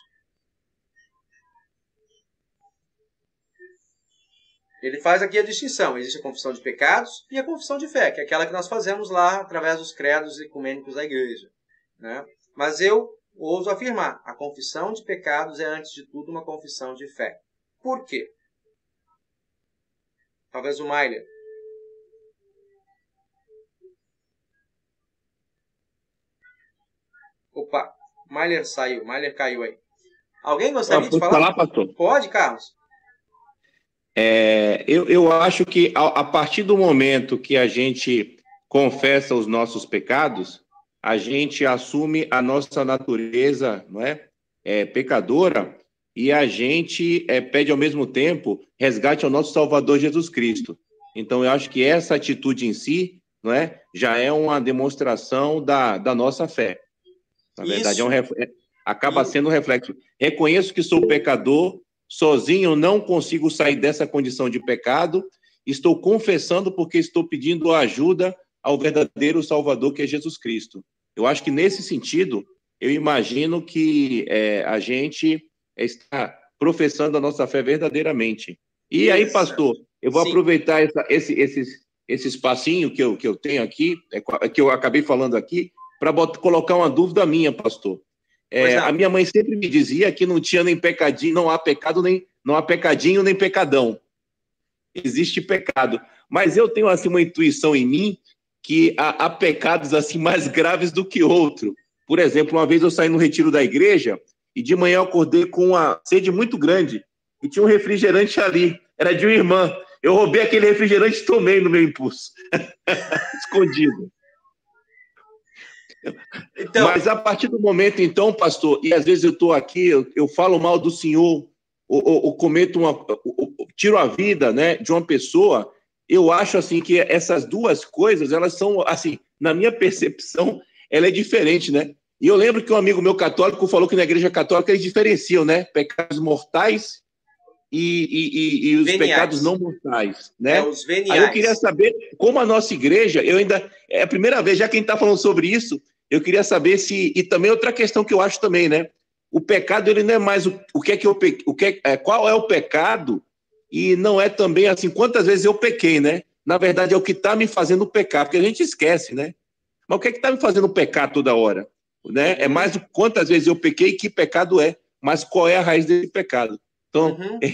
Ele faz aqui a distinção. Existe a confissão de pecados e a confissão de fé, que é aquela que nós fazemos lá através dos credos ecumênicos da igreja, né? Mas eu ouso afirmar, a confissão de pecados é, antes de tudo, uma confissão de fé. Por quê? Talvez o Mailer. Opa, Mailer saiu, Mailer caiu aí. Alguém gostaria de falar? Pastor? Pode, Carlos. Eu acho que a partir do momento que a gente confessa os nossos pecados, a gente assume a nossa natureza, não é? Pecadora, e a gente pede ao mesmo tempo resgate ao nosso Salvador Jesus Cristo. Então, eu acho que essa atitude em si, não é? Já é uma demonstração da nossa fé. Na verdade, acaba sendo um reflexo. Reconheço que sou pecador, sozinho não consigo sair dessa condição de pecado, estou confessando porque estou pedindo ajuda ao verdadeiro Salvador, que é Jesus Cristo. Eu acho que, nesse sentido, eu imagino que a gente está professando a nossa fé verdadeiramente. E aí, pastor, eu vou aproveitar esse espacinho que eu tenho aqui, que eu acabei falando aqui, para colocar uma dúvida minha, pastor. A minha mãe sempre me dizia que não tinha nem pecadinho, não há pecadinho nem pecadão. Existe pecado. Mas eu tenho assim uma intuição em mim que há pecados assim mais graves do que outro. Por exemplo, uma vez eu saí no retiro da igreja e de manhã eu acordei com uma sede muito grande e tinha um refrigerante ali, era de uma irmã. Eu roubei aquele refrigerante e tomei no meu impulso, escondido. Então... Mas a partir do momento, então, pastor, e às vezes eu estou aqui, eu falo mal do senhor, ou cometo tiro a vida, né, de uma pessoa. Eu acho assim que essas duas coisas, elas são, assim, na minha percepção, ela é diferente, né? E eu lembro que um amigo meu católico falou que na igreja católica eles diferenciam, né? Pecados mortais e os veniais. Pecados não mortais, né? Os veniais. Aí eu queria saber como a nossa igreja, é a primeira vez, já que a gente está falando sobre isso, eu queria saber se, e também outra questão que eu acho também, né? O pecado, ele não é mais qual é o pecado, e não é também assim, quantas vezes eu pequei, né? Na verdade, é o que está me fazendo pecar, porque a gente esquece, né? Mas o que é que está me fazendo pecar toda hora? Né? É mais quantas vezes eu pequei e que pecado é, mas qual é a raiz desse pecado? Então, eu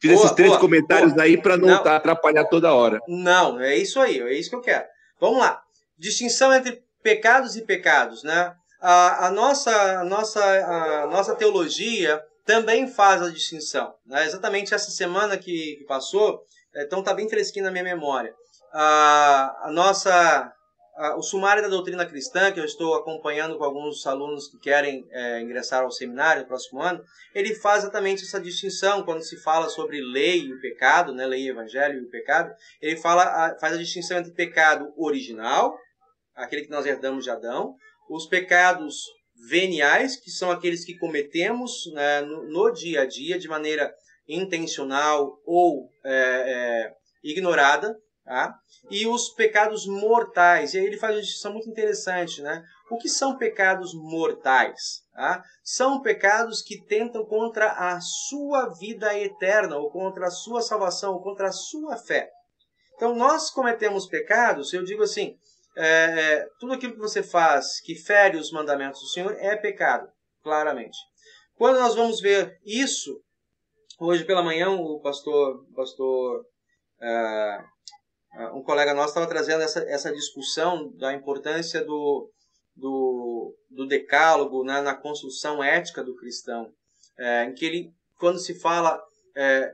fiz esses três comentários aí para não atrapalhar toda hora. Não, é isso aí, é isso que eu quero. Vamos lá. Distinção entre pecados e pecados, né? A nossa teologia também faz a distinção, né? Exatamente essa semana que passou, então está bem fresquinho na minha memória. O sumário da doutrina cristã, que eu estou acompanhando com alguns alunos que querem ingressar ao seminário no próximo ano, ele faz exatamente essa distinção quando se fala sobre lei e o pecado, né? Lei e evangelho e o pecado. Ele faz a distinção entre pecado original, aquele que nós herdamos de Adão, os pecados veniais, que são aqueles que cometemos, né, no dia a dia, de maneira intencional ou ignorada, tá? E os pecados mortais. E aí ele faz uma distinção muito interessante, né? O que são pecados mortais? Tá? São pecados que tentam contra a sua vida eterna, ou contra a sua salvação, ou contra a sua fé. Então, nós cometemos pecados, eu digo assim, tudo aquilo que você faz que fere os mandamentos do Senhor é pecado, claramente. Quando nós vamos ver isso, hoje pela manhã o um colega nosso estava trazendo essa discussão da importância do decálogo, né, na construção ética do cristão, em que ele, quando se fala,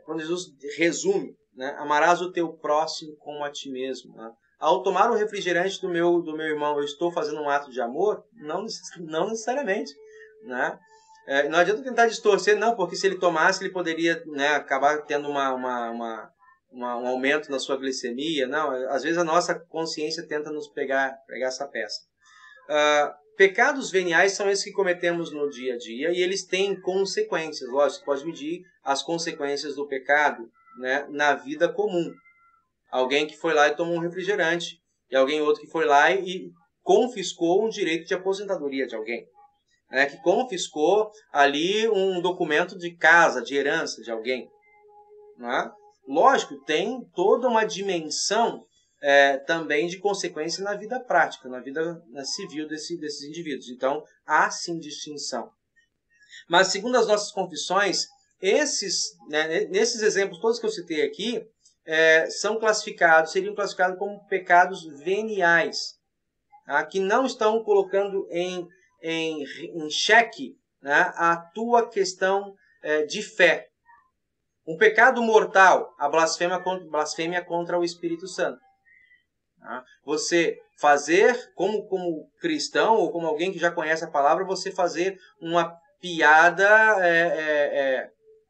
quando Jesus resume, né, amarás o teu próximo como a ti mesmo, né? Ao tomar o refrigerante do meu irmão, eu estou fazendo um ato de amor? Não necessariamente, né? Não adianta tentar distorcer, não, porque se ele tomasse, ele poderia, né, acabar tendo um aumento na sua glicemia. Não, às vezes a nossa consciência tenta nos pegar essa peça. Pecados veniais são esses que cometemos no dia a dia e eles têm consequências. Lógico, você pode medir as consequências do pecado, né, na vida comum. Alguém que foi lá e tomou um refrigerante, e alguém outro que foi lá e confiscou um direito de aposentadoria de alguém, né, que confiscou ali um documento de casa, de herança de alguém, né? Lógico, tem toda uma dimensão também de consequência na vida prática, na vida civil desses indivíduos. Então, há sim distinção. Mas, segundo as nossas confissões, nesses exemplos todos que eu citei aqui, seriam classificados como pecados veniais, tá? Que não estão colocando em xeque, né, a tua questão de fé. Um pecado mortal, a blasfêmia contra o Espírito Santo. Tá? Você fazer, como cristão, ou como alguém que já conhece a palavra, você fazer uma piada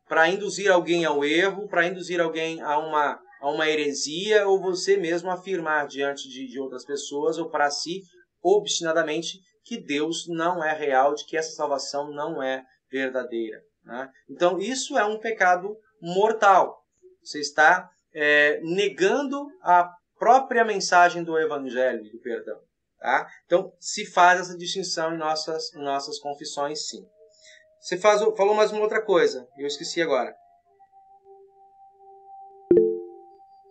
para induzir alguém ao erro, para induzir alguém a uma heresia, ou você mesmo afirmar diante de outras pessoas, ou para si, obstinadamente, que Deus não é real, de que essa salvação não é verdadeira. Né? Então, isso é um pecado mortal. Você está negando a própria mensagem do Evangelho, do perdão. Tá? Então, se faz essa distinção em nossas confissões, sim. Você falou mais uma outra coisa, eu esqueci agora.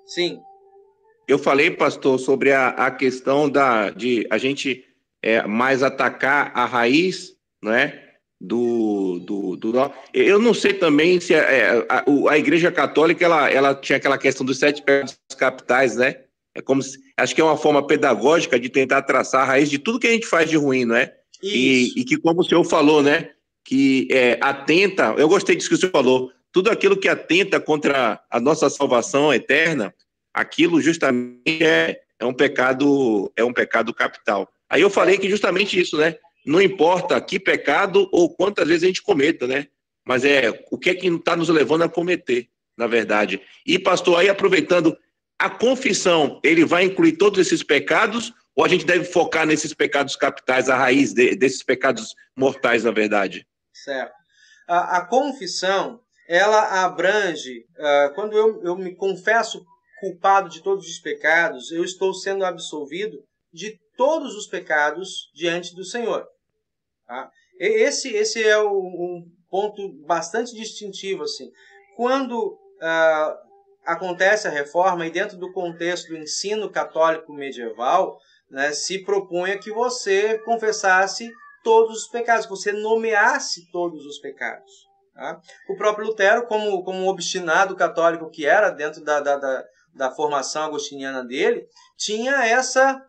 Sim. Eu falei, pastor, sobre a questão de a gente mais atacar a raiz, né? Eu não sei também se a Igreja Católica ela tinha aquela questão dos 7 pecados capitais, né? Acho que é uma forma pedagógica de tentar traçar a raiz de tudo que a gente faz de ruim, não é? E que, como o senhor falou, né? Que atenta, eu gostei disso que o senhor falou, tudo aquilo que atenta contra a nossa salvação eterna, aquilo justamente é um pecado capital. Aí eu falei que justamente isso, né? Não importa que pecado ou quantas vezes a gente cometa, né? Mas o que é que está nos levando a cometer, na verdade. E, pastor, aí aproveitando, a confissão, ele vai incluir todos esses pecados ou a gente deve focar nesses pecados capitais, a raiz desses pecados mortais, na verdade? Certo. A confissão, ela abrange, quando eu me confesso culpado de todos os pecados, eu estou sendo absolvido de todos os pecados diante do Senhor. Tá? Esse é um ponto bastante distintivo. Assim. Quando acontece a reforma e dentro do contexto do ensino católico medieval, né, se propunha que você confessasse todos os pecados, que você nomeasse todos os pecados. Tá? O próprio Lutero, como um obstinado católico que era, dentro da formação agostiniana dele, tinha essa,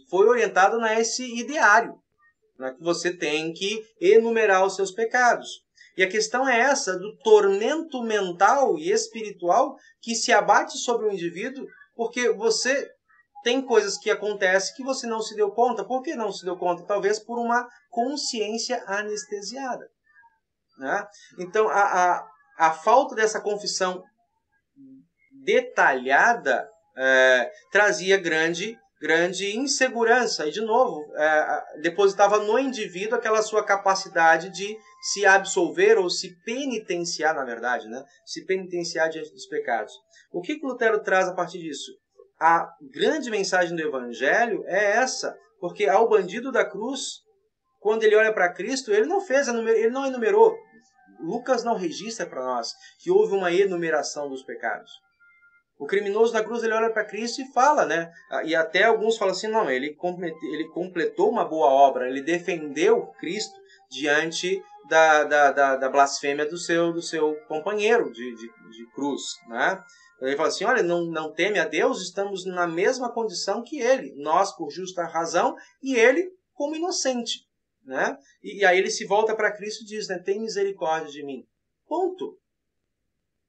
foi orientado nesse ideário, né, que você tem que enumerar os seus pecados. E a questão é essa, do tormento mental e espiritual que se abate sobre o indivíduo, porque você tem coisas que acontecem que você não se deu conta. Por que não se deu conta? Talvez por uma consciência anestesiada. Né? Então, a falta dessa confissão detalhada trazia grande grande insegurança. E, de novo, depositava no indivíduo aquela sua capacidade de se absolver ou se penitenciar, na verdade, né? Se penitenciar diante dos pecados. O que Lutero traz a partir disso? A grande mensagem do Evangelho é essa, porque ao bandido da cruz, quando ele olha para Cristo, ele não enumerou. Lucas não registra para nós que houve uma enumeração dos pecados. O criminoso na cruz, ele olha para Cristo e fala, né? E até alguns falam assim, não, ele completou uma boa obra, ele defendeu Cristo diante da blasfêmia do seu companheiro de cruz, né? Ele fala assim, olha, não teme a Deus, estamos na mesma condição que ele, nós por justa razão e ele como inocente, né? E aí ele se volta para Cristo e diz, né, tem misericórdia de mim. Ponto.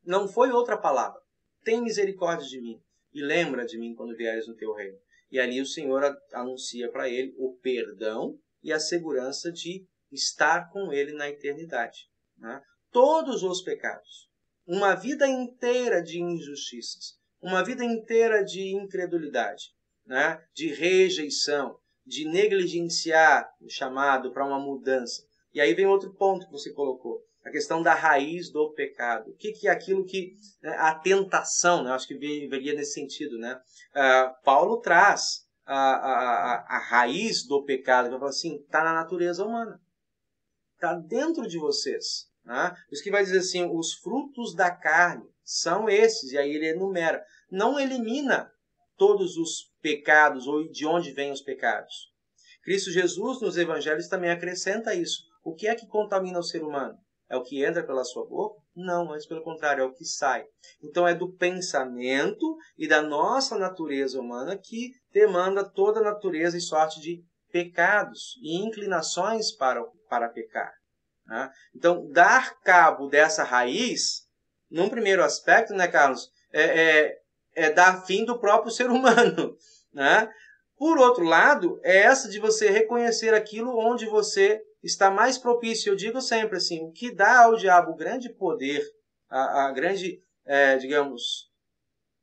Não foi outra palavra. Tem misericórdia de mim e lembra de mim quando vieres no teu reino. E ali o Senhor anuncia para ele o perdão e a segurança de estar com ele na eternidade, né? Todos os pecados, uma vida inteira de injustiças, uma vida inteira de incredulidade, né? De rejeição, de negligenciar o chamado para uma mudança. E aí vem outro ponto que você colocou, a questão da raiz do pecado. O que é aquilo que... a tentação, né? Acho que viria nesse sentido, né? Paulo traz a raiz do pecado, que fala assim, está na natureza humana. Está dentro de vocês. Né? Isso que vai dizer assim, os frutos da carne são esses, e aí ele enumera. Não elimina todos os pecados, ou de onde vêm os pecados. Cristo Jesus, nos evangelhos, também acrescenta isso. O que é que contamina o ser humano? É o que entra pela sua boca? Não, mas pelo contrário, é o que sai. Então é do pensamento e da nossa natureza humana que demanda toda a natureza e sorte de pecados e inclinações para pecar. Né? Então, dar cabo dessa raiz, num primeiro aspecto, né, Carlos, é dar fim do próprio ser humano. Né? Por outro lado, é essa de você reconhecer aquilo onde você está mais propício. Eu digo sempre assim, o que dá ao diabo o grande poder, a grande, digamos,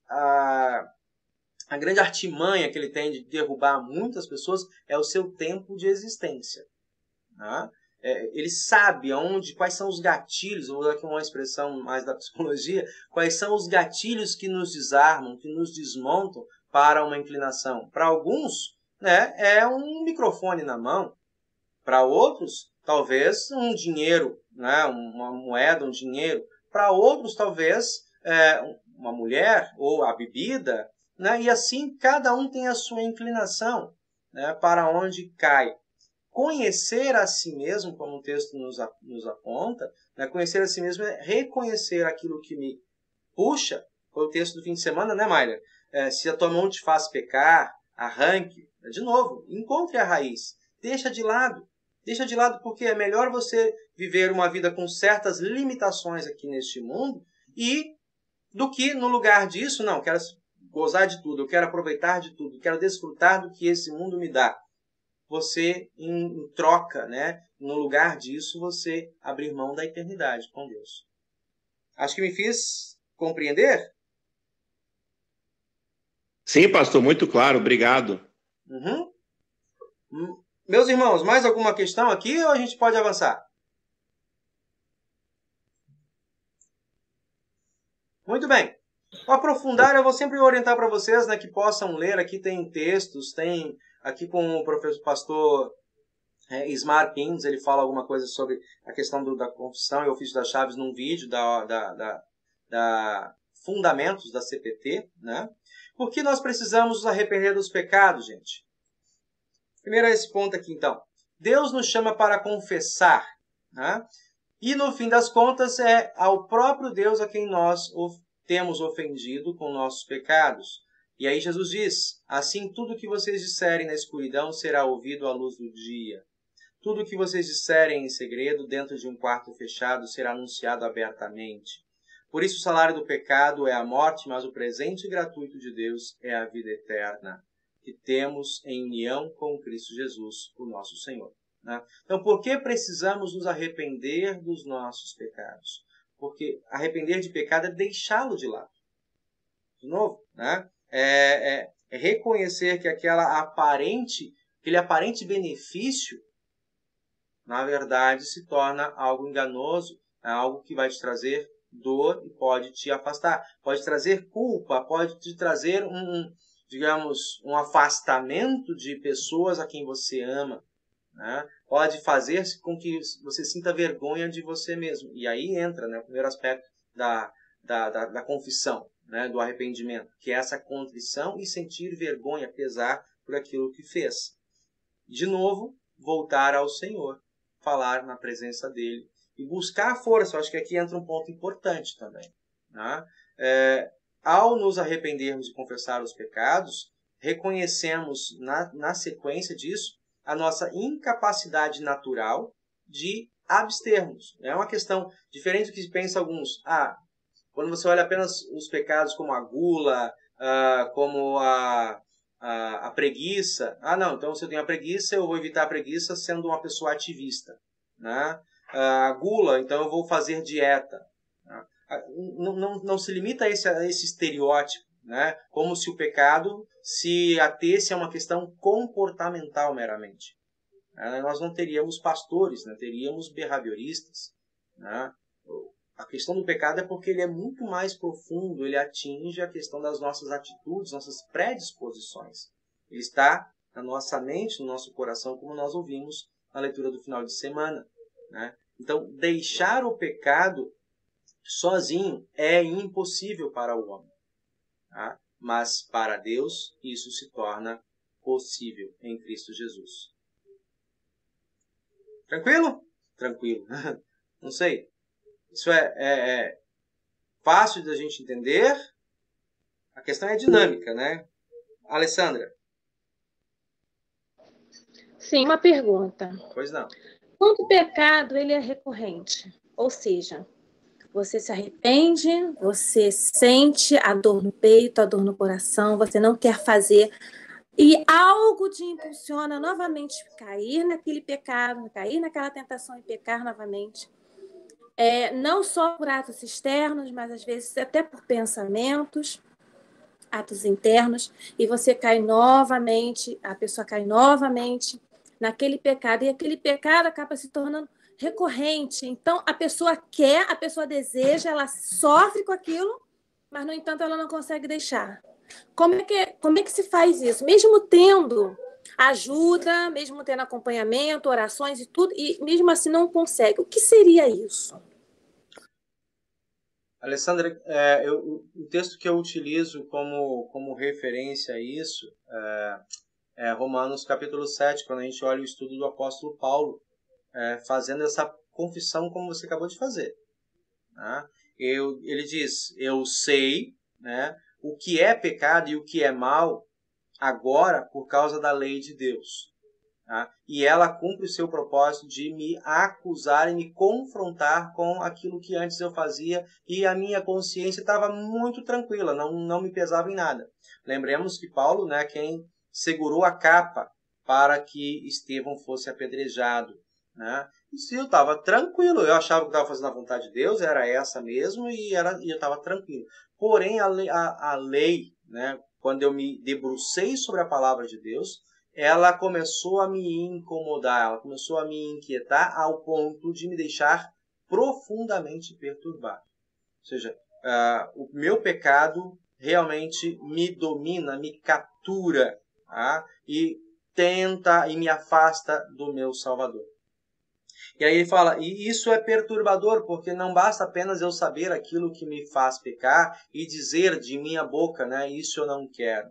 a grande artimanha que ele tem de derrubar muitas pessoas é o seu tempo de existência. Né? Ele sabe quais são os gatilhos, vou dar aqui uma expressão mais da psicologia, quais são os gatilhos que nos desarmam, que nos desmontam para uma inclinação. Para alguns, né, é um microfone na mão. Para outros, talvez um dinheiro, né, uma moeda, um dinheiro. Para outros, talvez uma mulher ou a bebida. Né, e assim, cada um tem a sua inclinação, né, para onde cai. Conhecer a si mesmo, como o texto nos aponta, né, conhecer a si mesmo é reconhecer aquilo que me puxa. Foi o texto do fim de semana, né, Mayra? Se a tua mão te faz pecar, arranque. De novo, encontre a raiz. Deixa de lado. Deixa de lado porque é melhor você viver uma vida com certas limitações aqui neste mundo do que no lugar disso, não, quero gozar de tudo, eu quero aproveitar de tudo, quero desfrutar do que esse mundo me dá. Você, em troca, né, no lugar disso, você abrir mão da eternidade com Deus. Acho que me fiz compreender? Sim, pastor, muito claro, obrigado. Uhum. Meus irmãos, mais alguma questão aqui ou a gente pode avançar? Muito bem. Para aprofundar, eu vou sempre orientar para vocês, né, que possam ler. Aqui tem textos, tem aqui com o professor pastor Ismar Pins, ele fala alguma coisa sobre a questão da confissão e ofício das chaves num vídeo da Fundamentos da CPT, né? Por que nós precisamos nos arrepender dos pecados, gente? Primeiro esse ponto aqui, então. Deus nos chama para confessar, né? E no fim das contas é ao próprio Deus a quem nós temos ofendido com nossos pecados. E aí Jesus diz, assim tudo que vocês disserem na escuridão será ouvido à luz do dia. Tudo que vocês disserem em segredo dentro de um quarto fechado será anunciado abertamente. Por isso o salário do pecado é a morte, mas o presente gratuito de Deus é a vida eterna, que temos em união com Cristo Jesus, o nosso Senhor. Né? Então, por que precisamos nos arrepender dos nossos pecados? Porque arrepender de pecado é deixá-lo de lado. De novo, né? É reconhecer que aquele aparente benefício, na verdade, se torna algo enganoso, algo que vai te trazer dor e pode te afastar. Pode trazer culpa, pode te trazer um afastamento de pessoas a quem você ama, né? Pode fazer com que você sinta vergonha de você mesmo. E aí entra, né, o primeiro aspecto da confissão, né, do arrependimento, que é essa contrição e sentir vergonha, pesar por aquilo que fez. De novo, voltar ao Senhor, falar na presença dele e buscar a força. Eu acho que aqui entra um ponto importante também, né? Ao nos arrependermos e confessar os pecados, reconhecemos na sequência disso a nossa incapacidade natural de abstermos. É uma questão diferente do que pensa alguns. Quando você olha apenas os pecados como a gula, como a preguiça. Não, então se eu tenho a preguiça, eu vou evitar a preguiça sendo uma pessoa ativista, né? A gula, então eu vou fazer dieta. Não se limita a esse estereótipo, né? Como se o pecado se atesse a uma questão comportamental meramente. Nós não teríamos pastores, né? Teríamos behavioristas, né? A questão do pecado é porque ele é muito mais profundo, ele atinge a questão das nossas atitudes, nossas predisposições. Ele está na nossa mente, no nosso coração, como nós ouvimos na leitura do final de semana, né? Então, deixar o pecado sozinho é impossível para o homem, tá? Mas para Deus isso se torna possível em Cristo Jesus. Tranquilo? Tranquilo. Não sei. Isso é fácil da gente entender. A questão é dinâmica, né? Alessandra? Sim, uma pergunta. Pois não. Quando o pecado ele é recorrente, ou seja, você se arrepende, você sente a dor no peito, a dor no coração, você não quer fazer, e algo te impulsiona novamente a cair naquele pecado, cair naquela tentação e pecar novamente. Não só por atos externos, mas às vezes até por pensamentos, atos internos, e você cai novamente, a pessoa cai novamente naquele pecado, e aquele pecado acaba se tornando recorrente. Então, a pessoa quer, a pessoa deseja, ela sofre com aquilo, mas, no entanto, ela não consegue deixar. Como é que se faz isso? Mesmo tendo ajuda, mesmo tendo acompanhamento, orações e tudo, e mesmo assim não consegue. O que seria isso? Alessandra, o texto que eu utilizo como referência a isso é Romanos capítulo 7, quando a gente olha o estudo do apóstolo Paulo, fazendo essa confissão como você acabou de fazer, né? Ele diz, eu sei, né, o que é pecado e o que é mal agora por causa da lei de Deus. Tá? E ela cumpre o seu propósito de me acusar e me confrontar com aquilo que antes eu fazia, e a minha consciência estava muito tranquila, não me pesava em nada. Lembremos que Paulo, né, quem segurou a capa para que Estevão fosse apedrejado, né? E eu estava tranquilo, eu achava que estava fazendo a vontade de Deus, era essa mesmo, e eu estava tranquilo. Porém, a lei, né, quando eu me debrucei sobre a palavra de Deus, ela começou a me incomodar, ela começou a me inquietar ao ponto de me deixar profundamente perturbado. Ou seja, o meu pecado realmente me domina, me captura, tá? E tenta e me afasta do meu Salvador. E aí ele fala, e isso é perturbador, porque não basta apenas eu saber aquilo que me faz pecar e dizer de minha boca, né, isso eu não quero.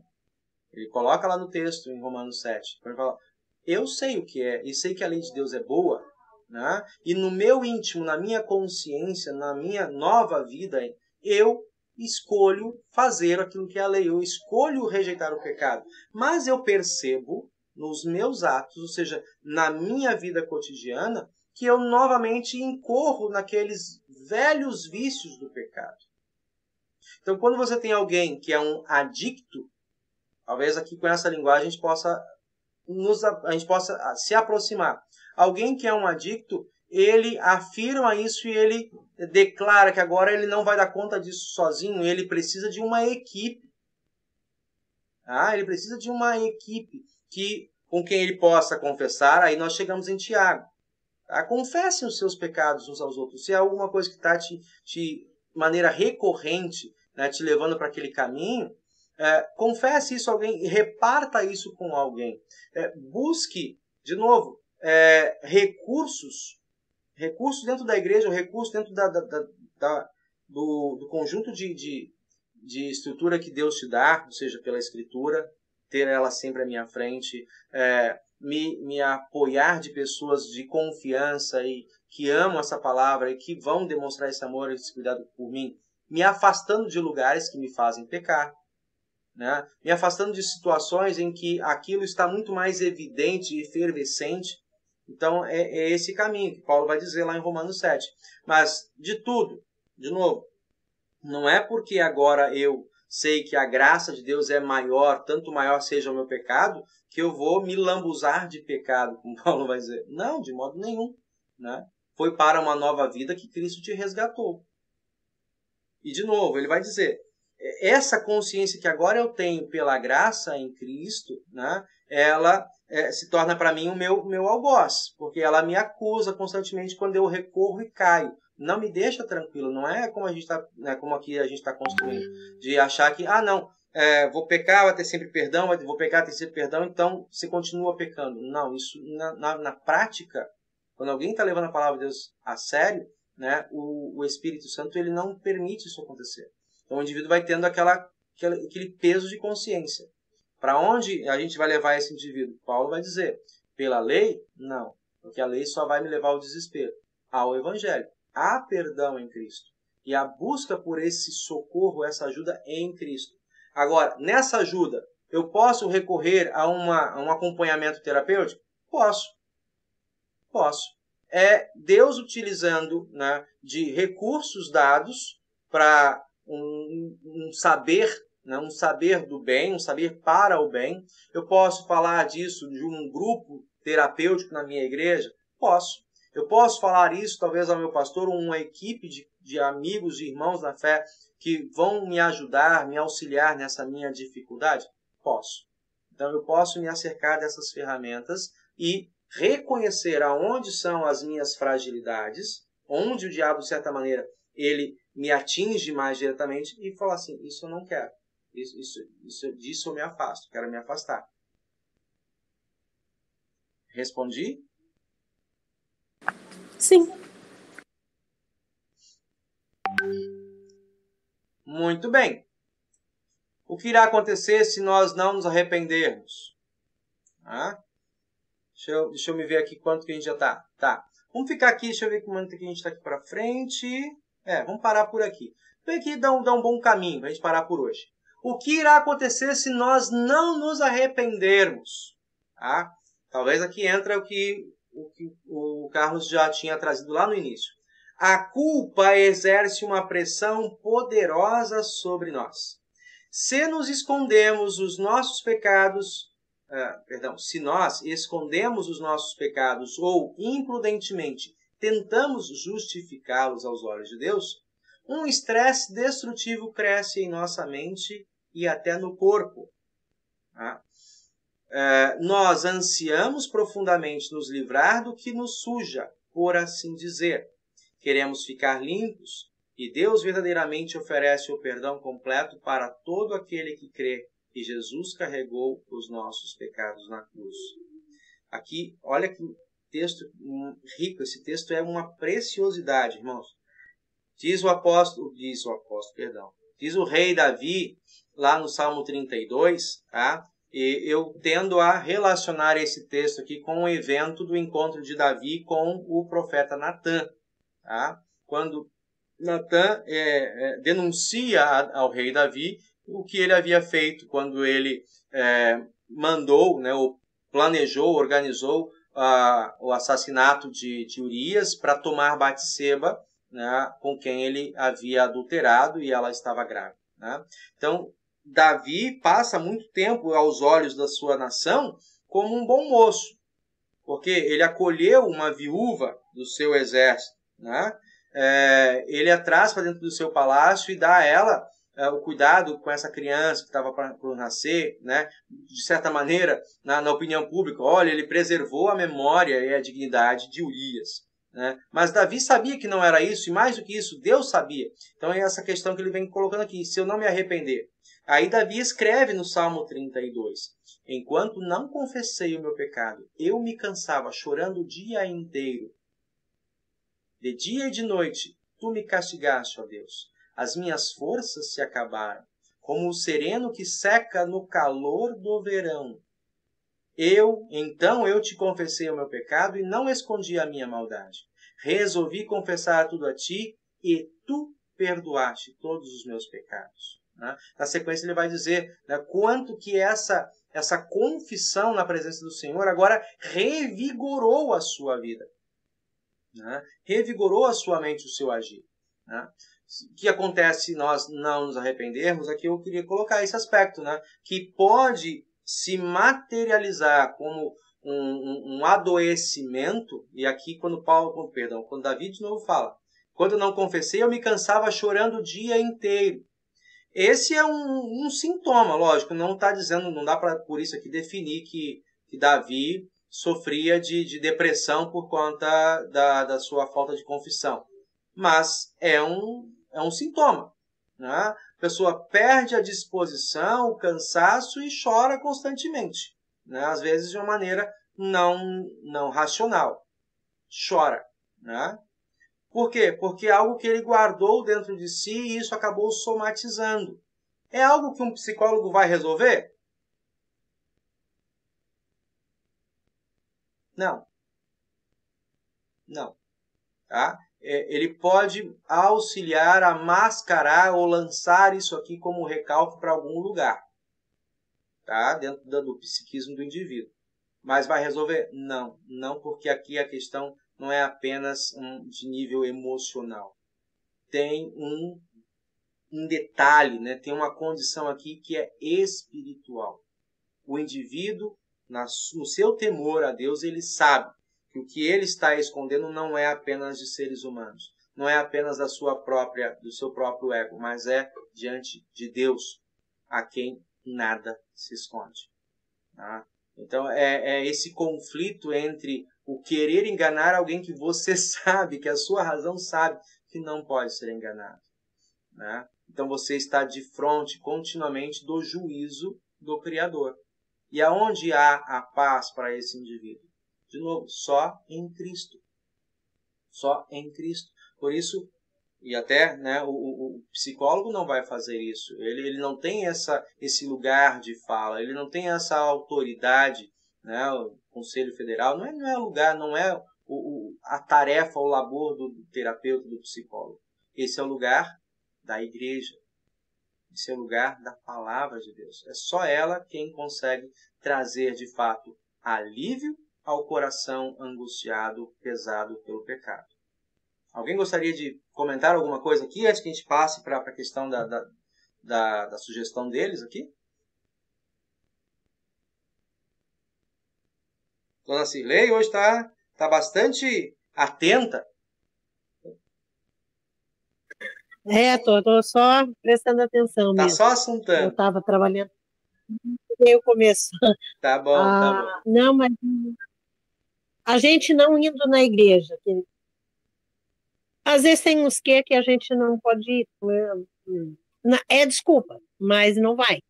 Ele coloca lá no texto, em Romanos 7, ele fala, eu sei o que é, e sei que a lei de Deus é boa, né? E no meu íntimo, na minha consciência, na minha nova vida, eu escolho fazer aquilo que é a lei, eu escolho rejeitar o pecado. Mas eu percebo nos meus atos, ou seja, na minha vida cotidiana, que eu novamente incorro naqueles velhos vícios do pecado. Então, quando você tem alguém que é um adicto, talvez aqui com essa linguagem a gente possa se aproximar. Alguém que é um adicto, ele afirma isso e ele declara que agora ele não vai dar conta disso sozinho, ele precisa de uma equipe. Ele precisa de uma equipe com quem ele possa confessar. Aí nós chegamos em Tiago. Confessem os seus pecados uns aos outros. Se há alguma coisa que está de maneira recorrente, né, te levando para aquele caminho, confesse isso a alguém e reparta isso com alguém. Busque, de novo, recursos dentro da igreja, recursos dentro do conjunto de estrutura que Deus te dá, ou seja, pela Escritura, ter ela sempre à minha frente, me apoiar de pessoas de confiança e que amam essa palavra e que vão demonstrar esse amor e esse cuidado por mim, me afastando de lugares que me fazem pecar, né? Me afastando de situações em que aquilo está muito mais evidente e efervescente. Então, é esse caminho que Paulo vai dizer lá em Romanos 7. Mas, de tudo, de novo, não é porque agora eu sei que a graça de Deus é maior, tanto maior seja o meu pecado, que eu vou me lambuzar de pecado, como Paulo vai dizer. Não, de modo nenhum, né? Foi para uma nova vida que Cristo te resgatou. E, de novo, ele vai dizer, essa consciência que agora eu tenho pela graça em Cristo, né, ela se torna para mim o meu algoz, porque ela me acusa constantemente quando eu recorro e caio. Não me deixa tranquilo, não é como a gente tá, né, como aqui a gente está construindo, de achar que, vou pecar, vai ter sempre perdão, vou pecar, vai ter sempre perdão, então você continua pecando. Não, isso na prática, quando alguém está levando a palavra de Deus a sério, né, o Espírito Santo ele não permite isso acontecer. Então o indivíduo vai tendo aquele peso de consciência. Para onde a gente vai levar esse indivíduo? Paulo vai dizer, pela lei? Não, porque a lei só vai me levar ao desespero. Ao Evangelho. Há perdão em Cristo. E a busca por esse socorro, essa ajuda em Cristo. Agora, nessa ajuda, eu posso recorrer a um acompanhamento terapêutico? Posso. É Deus utilizando, né, de recursos dados para um saber, né, um saber do bem, um saber para o bem. Eu posso falar disso de um grupo terapêutico na minha igreja? Posso. Eu posso falar isso, talvez, ao meu pastor, uma equipe de amigos e irmãos na fé que vão me ajudar, me auxiliar nessa minha dificuldade? Posso. Então, eu posso me acercar dessas ferramentas e reconhecer aonde são as minhas fragilidades, onde o diabo, de certa maneira, ele me atinge mais diretamente e falar assim, isso eu não quero. Disso eu me afasto, quero me afastar. Respondi? Sim. Muito bem. O que irá acontecer se nós não nos arrependermos? Deixa eu me ver aqui quanto que a gente já está. Tá. Vamos ficar aqui, deixa eu ver quanto que a gente está aqui para frente. Vamos parar por aqui. Vem aqui dar um bom caminho para a gente parar por hoje. O que irá acontecer se nós não nos arrependermos? Talvez aqui entra o que o Carlos já tinha trazido lá no início. A culpa exerce uma pressão poderosa sobre nós. Se nos escondemos os nossos pecados, se nós escondemos os nossos pecados ou imprudentemente tentamos justificá-los aos olhos de Deus, um estresse destrutivo cresce em nossa mente e até no corpo. Nós ansiamos profundamente nos livrar do que nos suja, por assim dizer. Queremos ficar limpos e Deus verdadeiramente oferece o perdão completo para todo aquele que crê que Jesus carregou os nossos pecados na cruz. Aqui, olha que texto rico, esse texto é uma preciosidade, irmãos. Diz o rei Davi, lá no Salmo 32, e eu tendo a relacionar esse texto aqui com o evento do encontro de Davi com o profeta Natã. Quando Natã denuncia ao rei Davi o que ele havia feito quando ele mandou, né, ou planejou, organizou o assassinato de Urias para tomar Batseba, né, com quem ele havia adulterado e ela estava grávida. Né? Então, Davi passa muito tempo aos olhos da sua nação como um bom moço, porque ele acolheu uma viúva do seu exército, né? Ele a traz para dentro do seu palácio e dá a ela o cuidado com essa criança que estava por nascer, né? De certa maneira, na opinião pública, olha, ele preservou a memória e a dignidade de Urias. Né? Mas Davi sabia que não era isso, e mais do que isso, Deus sabia. Então é essa questão que ele vem colocando aqui, se eu não me arrepender. Aí Davi escreve no Salmo 32, enquanto não confessei o meu pecado, eu me cansava chorando o dia inteiro. De dia e de noite, tu me castigaste, ó Deus. As minhas forças se acabaram, como o sereno que seca no calor do verão. Então eu te confessei o meu pecado e não escondi a minha maldade. Resolvi confessar tudo a ti e tu perdoaste todos os meus pecados. Né? Na sequência ele vai dizer, né, quanto que essa confissão na presença do Senhor agora revigorou a sua vida. Né? Revigorou a sua mente, o seu agir. Né? O que acontece se nós não nos arrependermos? Aqui eu queria colocar esse aspecto, né? Que pode se materializar como um adoecimento, e aqui quando Davi de novo fala, quando eu não confessei, eu me cansava chorando o dia inteiro. Esse é um sintoma, lógico, não está dizendo, não dá para por isso aqui definir que Davi sofria de depressão por conta da sua falta de confissão. Mas é um sintoma. Né? A pessoa perde a disposição, o cansaço e chora constantemente. Né? Às vezes de uma maneira não racional. Chora. Né? Por quê? Porque é algo que ele guardou dentro de si e isso acabou somatizando. É algo que um psicólogo vai resolver? Não. Não. Tá? Ele pode auxiliar a mascarar ou lançar isso aqui como recalque para algum lugar. Tá? Dentro do psiquismo do indivíduo. Mas vai resolver? Não. Não, porque aqui a questão não é apenas de nível emocional. Tem um detalhe, né? Tem uma condição aqui que é espiritual. O indivíduo, no seu temor a Deus, ele sabe que o que ele está escondendo não é apenas de seres humanos, não é apenas do seu próprio ego, mas é diante de Deus, a quem nada se esconde. Tá? Então é esse conflito entre o querer enganar alguém que você sabe, que a sua razão sabe que não pode ser enganado. Né? Então você está de frente continuamente do juízo do Criador. E aonde há a paz para esse indivíduo? De novo, só em Cristo. Só em Cristo. Por isso, e até né, o psicólogo não vai fazer isso. Ele não tem esse lugar de fala, ele não tem essa autoridade, né, o Conselho Federal, não é lugar, não é a tarefa, o labor do terapeuta, do psicólogo. Esse é o lugar da igreja. Esse é o lugar da palavra de Deus. É só ela quem consegue trazer, de fato, alívio ao coração angustiado, pesado pelo pecado. Alguém gostaria de comentar alguma coisa aqui antes que a gente passe para a questão da sugestão deles aqui? Dona Cirlei hoje está bastante atenta. Tô só prestando atenção Está mesmo. só assuntando. Eu estava trabalhando desde o começo. Tá bom, tá bom. Não, mas a gente não indo na igreja. Às vezes tem uns que a gente não pode ir. É desculpa, mas não vai.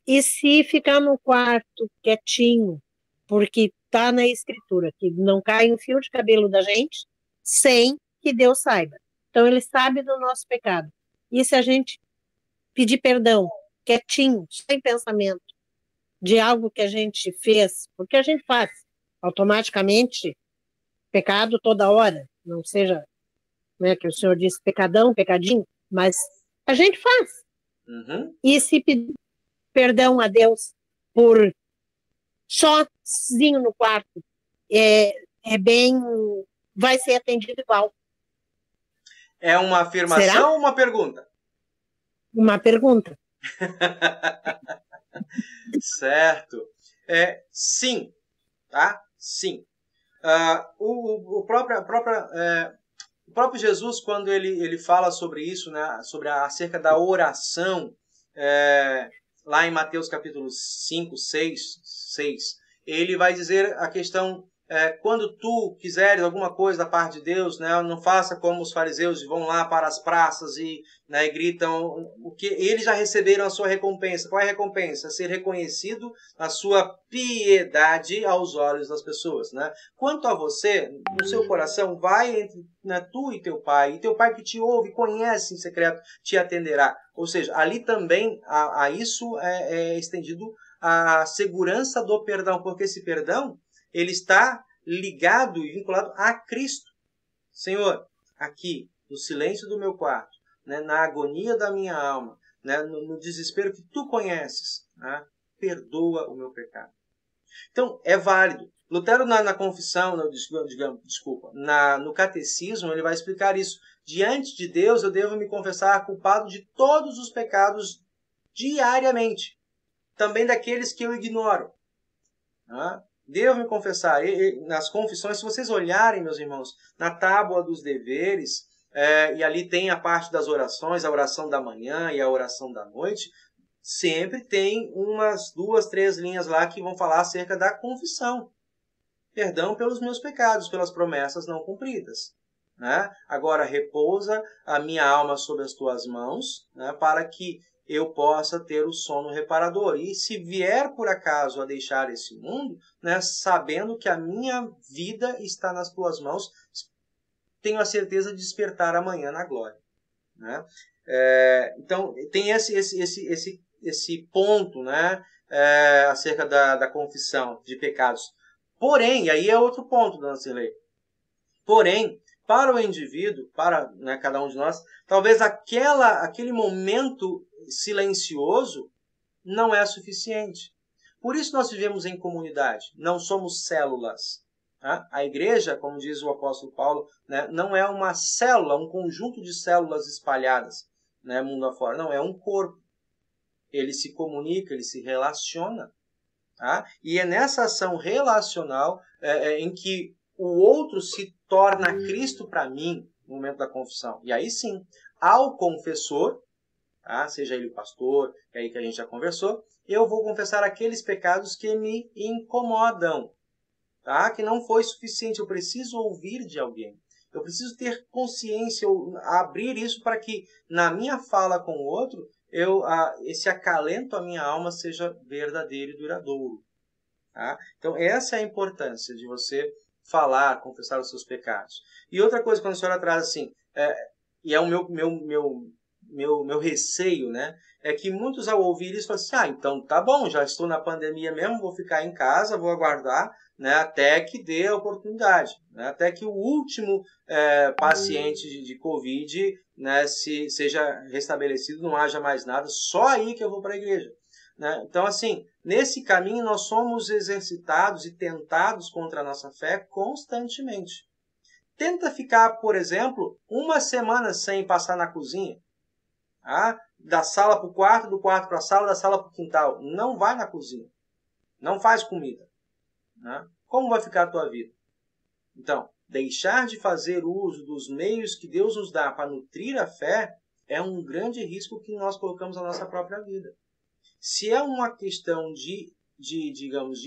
E se ficar no quarto quietinho, porque está na escritura, que não cai um fio de cabelo da gente, sem que Deus saiba. Então ele sabe do nosso pecado. E se a gente pedir perdão, quietinho, sem pensamento, de algo que a gente fez, porque a gente faz automaticamente pecado toda hora, não seja, né, que o Senhor disse pecadão, pecadinho, mas a gente faz. Uhum. E se pedir perdão a Deus por sozinho no quarto, vai ser atendido igual. É uma afirmação Será? ou uma pergunta? Uma pergunta. Certo. Sim. Tá? Sim. O O próprio Jesus, quando ele fala sobre isso, né, acerca da oração, lá em Mateus capítulo 5, 6, ele vai dizer a questão, quando tu quiseres alguma coisa da parte de Deus, né, não faça como os fariseus vão lá para as praças e gritam, o que eles já receberam a sua recompensa. Qual é a recompensa? Ser reconhecido a sua piedade aos olhos das pessoas. Né? Quanto a você, no seu coração, vai entre tu e teu pai que te ouve, conhece em secreto, te atenderá. Ou seja, ali também a isso é estendido a segurança do perdão, porque esse perdão ele está ligado e vinculado a Cristo. Senhor, aqui, no silêncio do meu quarto, né, na agonia da minha alma, né, no desespero que tu conheces, né, perdoa o meu pecado. Então, é válido. Lutero, na confissão, no catecismo, ele vai explicar isso. Diante de Deus, eu devo me confessar culpado de todos os pecados diariamente. Também daqueles que eu ignoro. Né? Devo me confessar. Nas confissões, se vocês olharem, meus irmãos, na tábua dos deveres, e ali tem a parte das orações, a oração da manhã e a oração da noite, sempre tem umas 2, 3 linhas lá que vão falar acerca da confissão. Perdão pelos meus pecados, pelas promessas não cumpridas. Né? Agora, repousa a minha alma sob as tuas mãos, né, para que eu possa ter o sono reparador. E se vier por acaso a deixar esse mundo, né, sabendo que a minha vida está nas tuas mãos, tenho a certeza de despertar amanhã na glória. Né? Então, tem esse ponto, né, acerca da confissão de pecados. Porém, aí é outro ponto, dona Cirlei. Porém, para o indivíduo, para, né, cada um de nós, talvez aquele momento silencioso não é suficiente. Por isso nós vivemos em comunidade, não somos células. Tá? A igreja, como diz o apóstolo Paulo, né, não é uma célula, um conjunto de células espalhadas, né, mundo afora. Não, é um corpo. Ele se comunica, ele se relaciona. Tá? E é nessa ação relacional em que o outro se torna Cristo para mim no momento da confissão. E aí sim, ao confessor, tá? Seja ele o pastor, é aí que a gente já conversou, eu vou confessar aqueles pecados que me incomodam, tá? Que não foi suficiente, eu preciso ouvir de alguém. Eu preciso ter consciência, abrir isso para que na minha fala com o outro, esse acalento à minha alma seja verdadeiro e duradouro. Tá? Então essa é a importância de você falar, confessar os seus pecados. E outra coisa, quando a senhora traz assim, e é o meu receio, né? É que muitos ao ouvir isso falam assim, então tá bom, já estou na pandemia mesmo, vou ficar em casa, vou aguardar, né, até que dê a oportunidade, né, até que o último paciente de Covid, né, seja restabelecido, não haja mais nada, só aí que eu vou para a igreja. Né? Então, assim, nesse caminho nós somos exercitados e tentados contra a nossa fé constantemente. Tenta ficar, por exemplo, 1 semana sem passar na cozinha. Tá? Da sala para o quarto, do quarto para a sala, da sala para o quintal. Não vai na cozinha. Não faz comida. Né? Como vai ficar a tua vida? Então, deixar de fazer uso dos meios que Deus nos dá para nutrir a fé é um grande risco que nós colocamos na nossa própria vida. Se é uma questão digamos,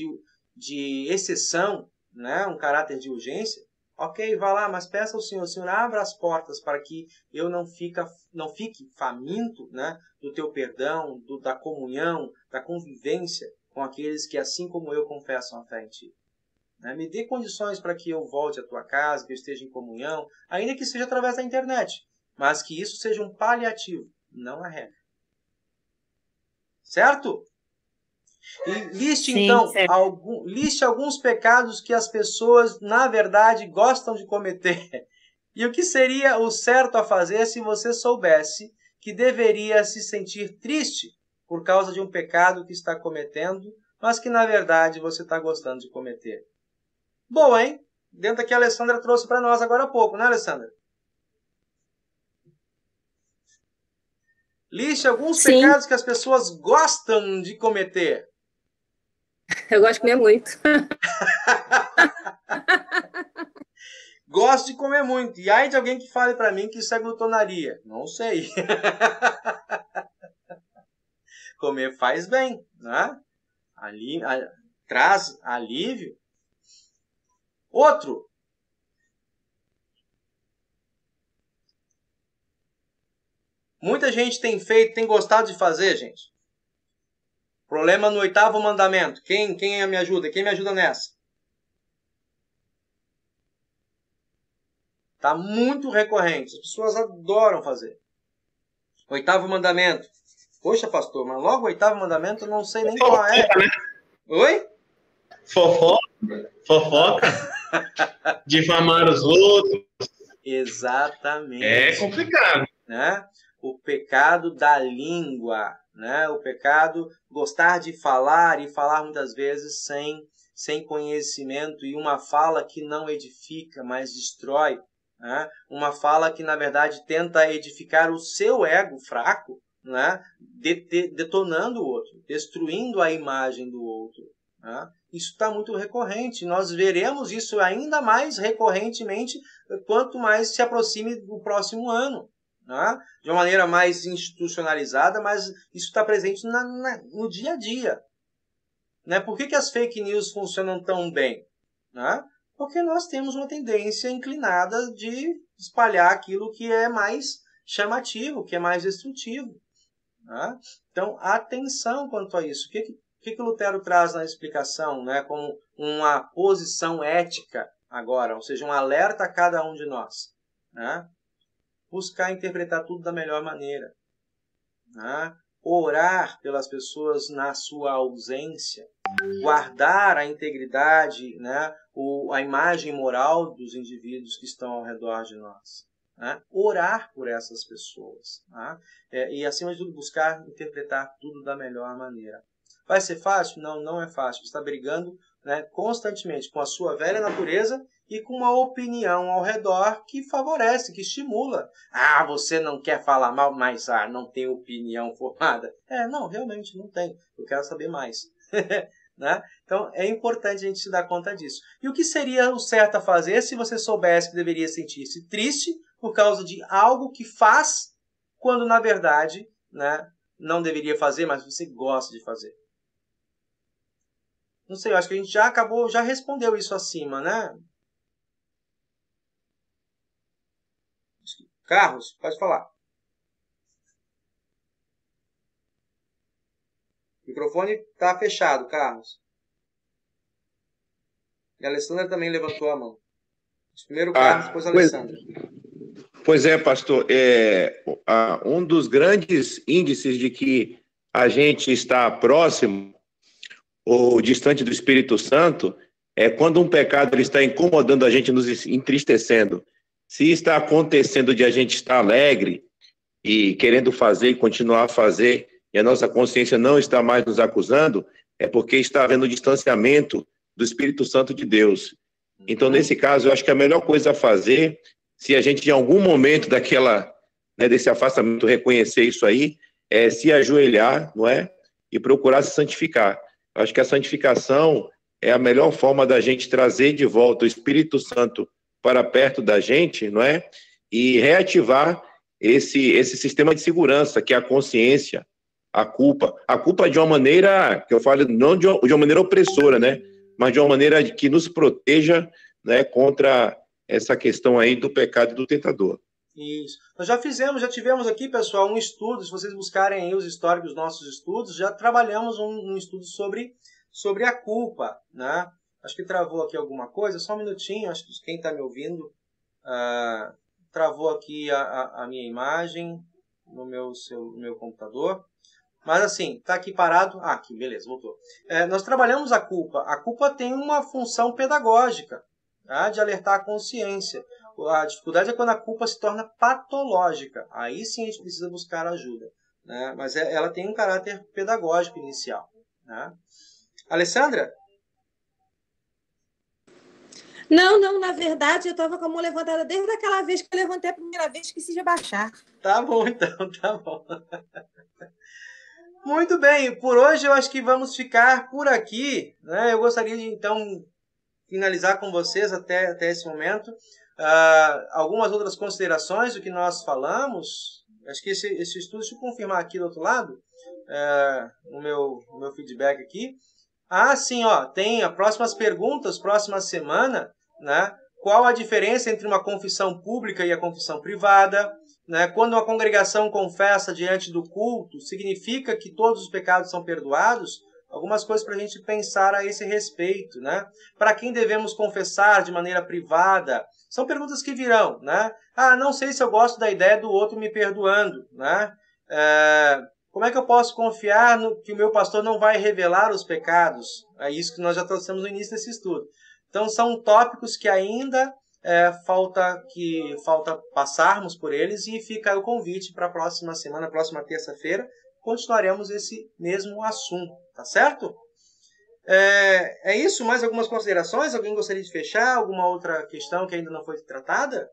de exceção, né? Um caráter de urgência, ok, vá lá, mas peça ao Senhor, o Senhor abra as portas para que eu não fique faminto, né, do teu perdão, da comunhão, da convivência com aqueles que, assim como eu, confessam a fé em ti. Né? Me dê condições para que eu volte à tua casa, que eu esteja em comunhão, ainda que seja através da internet, mas que isso seja um paliativo, não a regra. Certo? E liste, sim, então, liste alguns pecados que as pessoas, na verdade, gostam de cometer. E o que seria o certo a fazer se você soubesse que deveria se sentir triste por causa de um pecado que está cometendo, mas que, na verdade, você está gostando de cometer? Boa, hein? Dentro da que a Alessandra trouxe para nós agora há pouco, né, Alessandra? Liste alguns pecados que as pessoas gostam de cometer. Eu gosto de comer muito. Gosto de comer muito. E ai de alguém que fale para mim que isso é glutonaria. Não sei. Comer faz bem, né? Traz alívio. Outro. Muita gente tem gostado de fazer, gente. Problema no 8º mandamento. Quem me ajuda? Quem me ajuda nessa? Tá muito recorrente. As pessoas adoram fazer. 8º mandamento. Poxa, pastor, mas logo o 8º mandamento eu não sei nem qual é. Né? Oi? Fofoca. Difamar os outros. Exatamente. É complicado. Né? O pecado da língua, né? O pecado, gostar de falar e falar muitas vezes sem conhecimento, e uma fala que não edifica, mas destrói, né? Uma fala que, na verdade, tenta edificar o seu ego fraco, né? Detonando o outro, destruindo a imagem do outro, né? Isso está muito recorrente. Nós veremos isso ainda mais recorrentemente quanto mais se aproxime do próximo ano, né? De uma maneira mais institucionalizada, mas isso está presente no dia a dia, né? Por que as fake news funcionam tão bem? Né? Porque nós temos uma tendência inclinada de espalhar aquilo que é mais chamativo, que é mais destrutivo, né? Então, atenção quanto a isso. O que Lutero traz na explicação, né? Como uma posição ética agora, ou seja, um alerta a cada um de nós, né? Buscar interpretar tudo da melhor maneira, né? Orar pelas pessoas na sua ausência, guardar a integridade, né? A imagem moral dos indivíduos que estão ao redor de nós, né? Orar por essas pessoas, né? E, acima de tudo, buscar interpretar tudo da melhor maneira. Vai ser fácil? Não, não é fácil. Você está brigando, né, constantemente com a sua velha natureza e com uma opinião ao redor que favorece, que estimula. Ah, você não quer falar mal, mas não tem opinião formada. Não, realmente não tem. Eu quero saber mais. Né? Então, é importante a gente se dar conta disso. E o que seria o certo a fazer se você soubesse que deveria sentir-se triste por causa de algo que faz, quando, na verdade, né, não deveria fazer, mas você gosta de fazer? Não sei, eu acho que a gente já respondeu isso acima, né? Carlos, pode falar. O microfone está fechado, Carlos. E a Alessandra também levantou a mão. Primeiro o Carlos, depois a Alessandra. Pois é, pastor. Um dos grandes índices de que a gente está próximo ou distante do Espírito Santo é quando um pecado ele está incomodando a gente, nos entristecendo. Se está acontecendo de a gente estar alegre e querendo fazer e continuar a fazer, e a nossa consciência não está mais nos acusando, é porque está havendo distanciamento do Espírito Santo de Deus. Então, nesse caso, eu acho que a melhor coisa a fazer, se a gente em algum momento desse afastamento reconhecer isso aí, é se ajoelhar, não é? E procurar se santificar. Eu acho que a santificação é a melhor forma da gente trazer de volta o Espírito Santo para perto da gente, não é? E reativar esse sistema de segurança, que é a consciência, a culpa. A culpa de uma maneira, que eu falo, não de uma maneira opressora, né? Mas de uma maneira que nos proteja, né, contra essa questão aí do pecado e do tentador. Isso. Nós já tivemos aqui, pessoal, um estudo, se vocês buscarem aí os históricos dos nossos estudos, já trabalhamos um estudo sobre a culpa, né? Acho que travou aqui alguma coisa, só um minutinho, acho que quem está me ouvindo, travou aqui a minha imagem no meu computador. Mas assim, está aqui parado. Aqui, beleza, voltou. Nós trabalhamos a culpa. A culpa tem uma função pedagógica, tá? De alertar a consciência. A dificuldade é quando a culpa se torna patológica. Aí sim a gente precisa buscar ajuda, né? Mas ela tem um caráter pedagógico inicial, né? Alessandra? Não, na verdade eu estava com a mão levantada desde aquela vez que eu levantei a primeira vez, esqueci de abaixar. Tá bom, então, tá bom. Muito bem, por hoje eu acho que vamos ficar por aqui, né? Eu gostaria de, então, finalizar com vocês até esse momento, Algumas outras considerações do que nós falamos? Acho que esse estudo, deixa eu confirmar aqui do outro lado, no meu feedback aqui. Sim, tem as próximas perguntas, próxima semana, né? Qual a diferença entre uma confissão pública e a confissão privada? Né? Quando uma congregação confessa diante do culto, significa que todos os pecados são perdoados? Algumas coisas para a gente pensar a esse respeito, né? Para quem devemos confessar de maneira privada? São perguntas que virão, né? Não sei se eu gosto da ideia do outro me perdoando, né? Como é que eu posso confiar que o meu pastor não vai revelar os pecados? É isso que nós já trouxemos no início desse estudo. Então, são tópicos que ainda falta passarmos por eles, e fica o convite para a próxima semana, próxima terça-feira, continuaremos esse mesmo assunto, tá certo? É isso? Mais algumas considerações? Alguém gostaria de fechar? Alguma outra questão que ainda não foi tratada?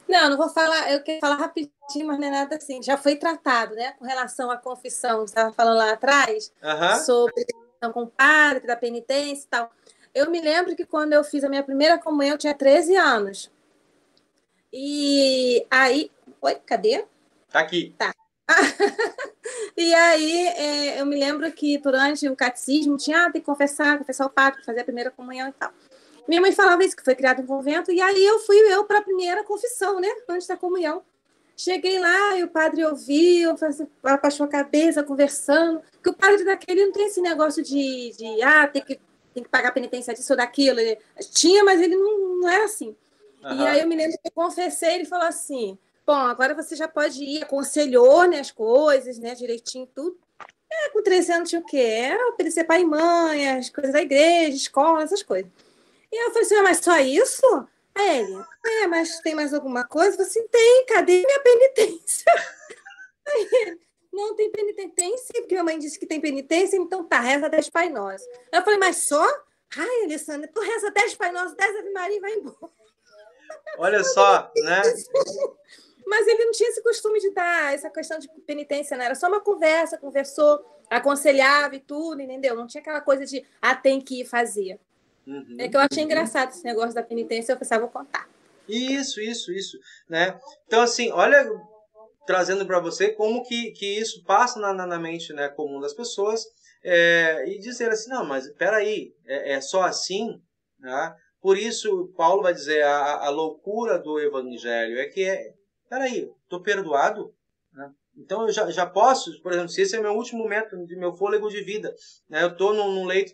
Não vou falar, eu quero falar rapidinho, mas não é nada assim. Já foi tratado, né? Com relação à confissão, você estava falando lá atrás, sobre com o padre, da penitência e tal. Eu me lembro que quando eu fiz a minha primeira comunhão, eu tinha 13 anos. E aí... Oi, cadê? Tá aqui. Tá. E aí, eu me lembro que durante o catecismo tinha tem que confessar o padre, fazer a primeira comunhão e tal. Minha mãe falava isso, que foi criado um convento, e aí fui eu para a primeira confissão, né? Antes da comunhão. Cheguei lá e o padre ouviu, abaixou a cabeça, conversando. Porque o padre daquele não tem esse negócio de tem que pagar penitência disso ou daquilo. Ele tinha, mas ele não era assim. E aí eu me lembro que eu confessei, ele falou assim: bom, agora você já pode ir, aconselhou, né, as coisas, né, direitinho, tudo. Com 13 anos tinha o quê? Obedecer pai e mãe, as coisas da igreja, escola, essas coisas. E eu falei assim: mas só isso? Aí ele: mas tem mais alguma coisa? Eu falei assim: tem, cadê minha penitência? Aí ele: não tem penitência, porque minha mãe disse que tem penitência, então tá, reza 10 Pai Nosso. Eu falei: mas só? Ai, Alessandra, tu reza 10 Pai Nosso, 10 Ave Maria e vai embora. Olha só, né? Mas ele não tinha esse costume de dar essa questão de penitência, né? Era só uma conversa, conversou, aconselhava e tudo, entendeu? Não tinha aquela coisa de, tem que ir fazer. É que eu achei engraçado esse negócio da penitência, eu pensava, vou contar. Isso, né? Então, assim, olha, trazendo para você como que isso passa na mente, né, comum das pessoas, e dizer assim: não, mas peraí, é só assim, né? Por isso, Paulo vai dizer, a loucura do evangelho é que peraí, estou perdoado, né? Então eu já posso, por exemplo, se esse é o meu último momento de meu fôlego de vida, né, eu estou num leito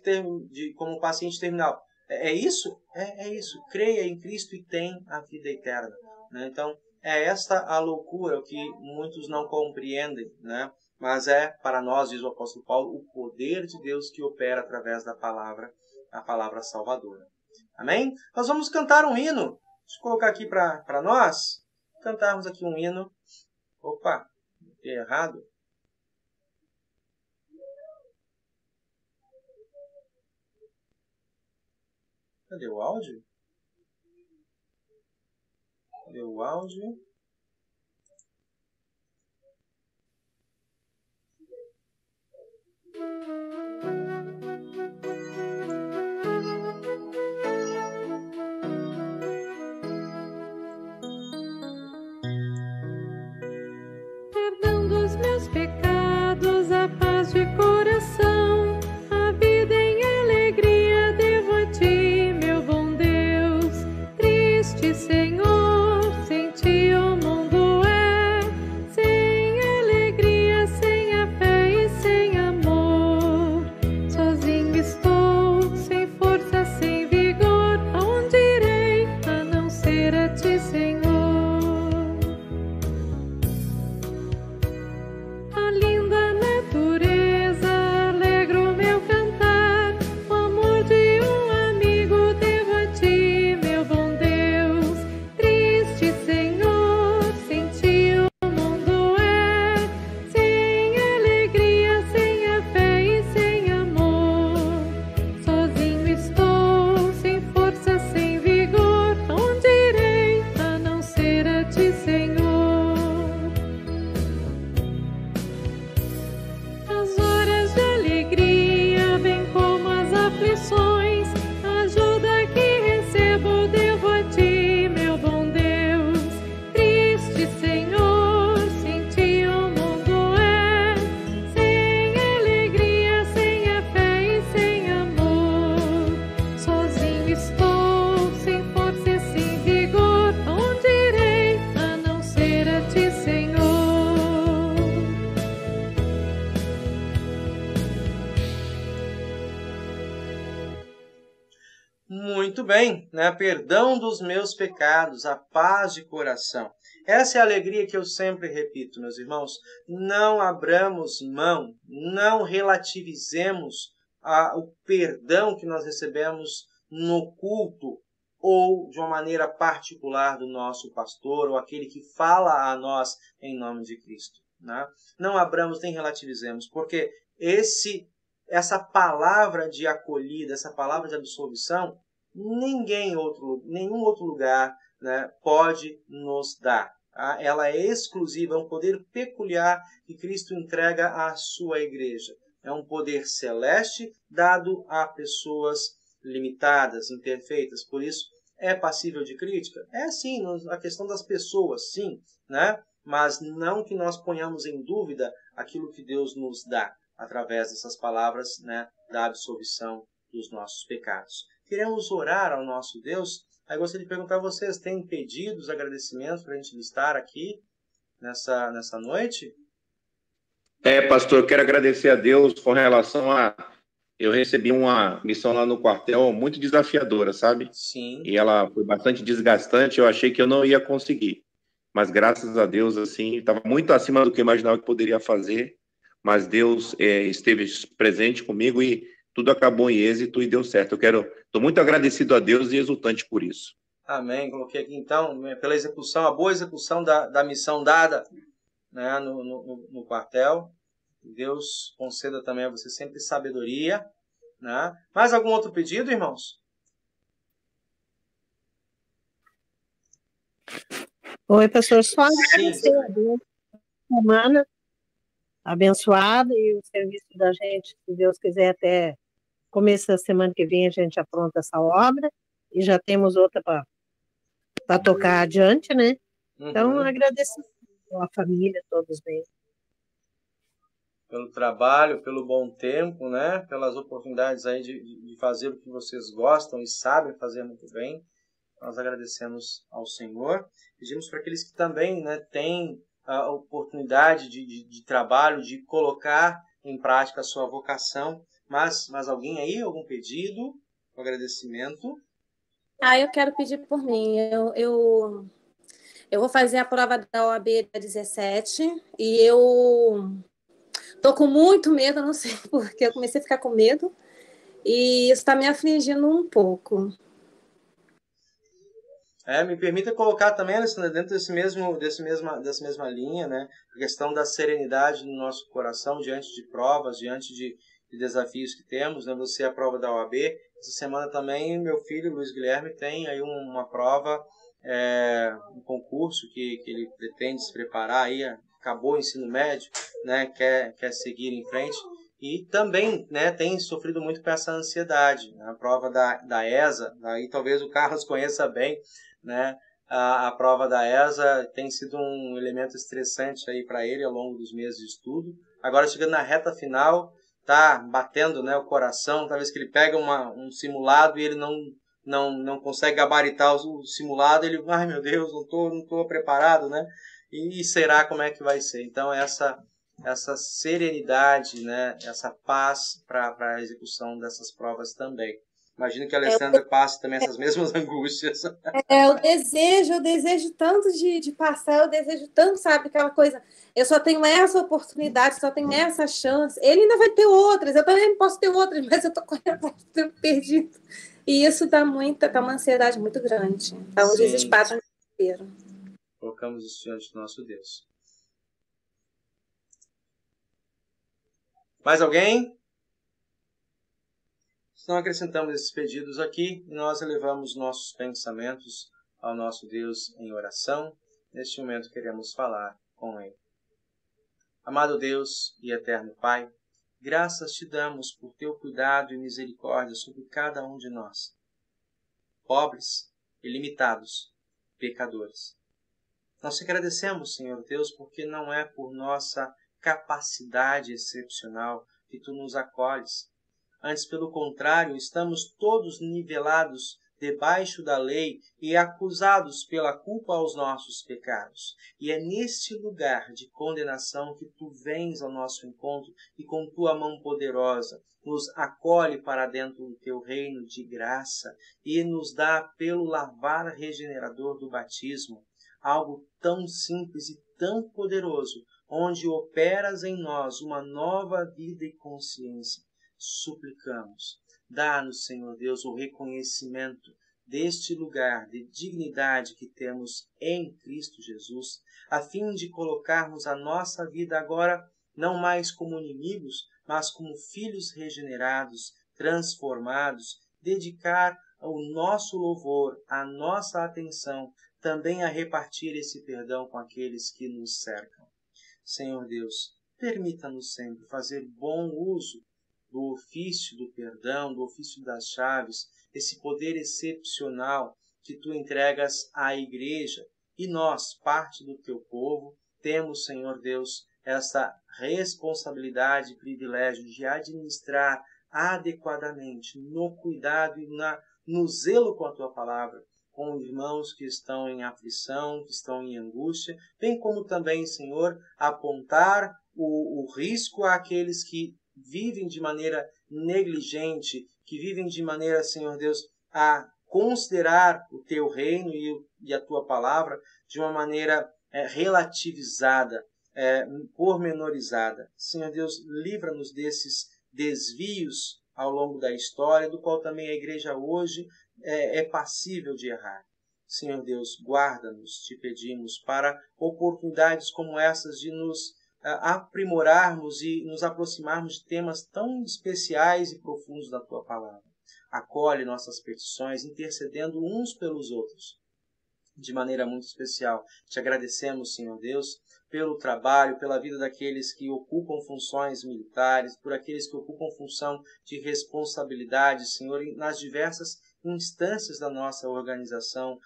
como paciente terminal. É isso? É isso. Creia em Cristo e tem a vida eterna, né? Então, é esta a loucura, o que muitos não compreendem, né? Mas para nós, diz o apóstolo Paulo, o poder de Deus que opera através da palavra, a palavra salvadora. Amém? Nós vamos cantar um hino. Deixa eu colocar aqui para nós. Cantarmos aqui um hino. Opa, fiquei errado. Cadê o áudio? Perdão dos meus pecados, a paz de coração, a vida em alegria devo a ti, meu bom Deus. Triste, Senhor, sem ti Muito bem, né? Perdão dos meus pecados, a paz de coração. Essa é a alegria que eu sempre repito, meus irmãos. Não abramos mão, não relativizemos o perdão que nós recebemos no culto ou de uma maneira particular do nosso pastor ou aquele que fala a nós em nome de Cristo, né? Não abramos nem relativizemos, porque essa palavra de acolhida, essa palavra de absolvição, nenhum outro lugar, né, pode nos dar. Tá? Ela é exclusiva, é um poder peculiar que Cristo entrega à sua igreja. É um poder celeste dado a pessoas limitadas, imperfeitas. Por isso, é passível de crítica? É sim, a questão das pessoas, sim, né? Mas não que nós ponhamos em dúvida aquilo que Deus nos dá através dessas palavras, né, da absolvição dos nossos pecados. Queremos orar ao nosso Deus. Aí gostaria de perguntar a vocês, tem pedidos, agradecimentos para a gente listar aqui nessa noite? Pastor, eu quero agradecer a Deus com relação a... Eu recebi uma missão lá no quartel muito desafiadora, sabe? Sim. E ela foi bastante desgastante, eu achei que eu não ia conseguir. Mas graças a Deus, assim, estava muito acima do que eu imaginava que poderia fazer. Mas Deus esteve presente comigo e tudo acabou em êxito e deu certo. Estou muito agradecido a Deus e exultante por isso. Amém. Coloquei aqui então, pela execução, a boa execução da missão dada, né, no quartel. Deus conceda também a você sempre sabedoria, né? Mais algum outro pedido, irmãos? Oi, pastor, só agradecer a Deus semana abençoada e o serviço da gente, se Deus quiser, até começo da semana que vem a gente apronta essa obra e já temos outra para tocar adiante, né? Então, agradecer a família, todos bem. Pelo trabalho, pelo bom tempo, né? Pelas oportunidades aí de fazer o que vocês gostam e sabem fazer muito bem. Nós agradecemos ao Senhor. Pedimos para aqueles que também, né, têm a oportunidade de trabalho, de colocar em prática a sua vocação. Mas alguém aí, algum pedido, um agradecimento? Eu quero pedir por mim. Eu vou fazer a prova da OAB dia 17 e eu tô com muito medo, não sei porque eu comecei a ficar com medo e isso está me afligindo um pouco. Me permita colocar também, Alessandra, dentro dessa mesma linha, né, a questão da serenidade no nosso coração diante de provas, diante de desafios que temos, né? Você a prova da OAB. Essa semana também meu filho, Luiz Guilherme, tem aí uma prova, um concurso que ele pretende se preparar, aí, acabou o ensino médio, né, quer seguir em frente. E também, né, tem sofrido muito com essa ansiedade. A prova da ESA, aí talvez o Carlos conheça bem, né? A prova da ESA tem sido um elemento estressante aí para ele ao longo dos meses de estudo. Agora, chegando na reta final, tá batendo, né, o coração. Talvez que ele pega um simulado e ele não consegue gabaritar o simulado. Ele, ai meu Deus, não tô preparado, né? E será como é que vai ser? Então, essa serenidade, né, essa paz para a execução dessas provas também. Imagino que a Alessandra passe também essas mesmas angústias. Eu desejo tanto de passar, eu desejo tanto, sabe, aquela coisa, eu só tenho essa oportunidade, só tenho essa chance, ele ainda vai ter outras, eu também posso ter outras, mas eu tô correndo atrás do tempo perdido. E isso tá uma ansiedade muito grande, tá um desespero inteiro. Colocamos isso diante do nosso Deus. Mais alguém? Então acrescentamos esses pedidos aqui e nós elevamos nossos pensamentos ao nosso Deus em oração. Neste momento queremos falar com Ele. Amado Deus e eterno Pai, graças te damos por teu cuidado e misericórdia sobre cada um de nós, pobres e limitados, pecadores. Nós te agradecemos, Senhor Deus, porque não é por nossa capacidade excepcional que tu nos acolhes. Antes, pelo contrário, estamos todos nivelados debaixo da lei e acusados pela culpa aos nossos pecados. E é neste lugar de condenação que tu vens ao nosso encontro e com tua mão poderosa nos acolhe para dentro do teu reino de graça e nos dá pelo lavar regenerador do batismo algo tão simples e tão poderoso, onde operas em nós uma nova vida e consciência. Suplicamos, dá-nos, Senhor Deus, o reconhecimento deste lugar de dignidade que temos em Cristo Jesus, a fim de colocarmos a nossa vida agora não mais como inimigos, mas como filhos regenerados, transformados, dedicar o nosso louvor, a nossa atenção, também a repartir esse perdão com aqueles que nos cercam. Senhor Deus, permita-nos sempre fazer bom uso do ofício do perdão, do ofício das chaves, esse poder excepcional que tu entregas à igreja. E nós, parte do teu povo, temos, Senhor Deus, essa responsabilidade e privilégio de administrar adequadamente, no cuidado e no zelo com a tua palavra, com irmãos que estão em aflição, que estão em angústia, bem como também, Senhor, apontar o risco àqueles que vivem de maneira negligente, que vivem de maneira, Senhor Deus, a considerar o teu reino e a tua palavra de uma maneira relativizada, pormenorizada. Senhor Deus, livra-nos desses desvios ao longo da história, do qual também a igreja hoje é passível de errar. Senhor Deus, guarda-nos, te pedimos, para oportunidades como essas de nos aprimorarmos e nos aproximarmos de temas tão especiais e profundos da tua palavra. Acolhe nossas petições, intercedendo uns pelos outros, de maneira muito especial. Te agradecemos, Senhor Deus, pelo trabalho, pela vida daqueles que ocupam funções militares, por aqueles que ocupam função de responsabilidade, Senhor, nas diversas instâncias da nossa organização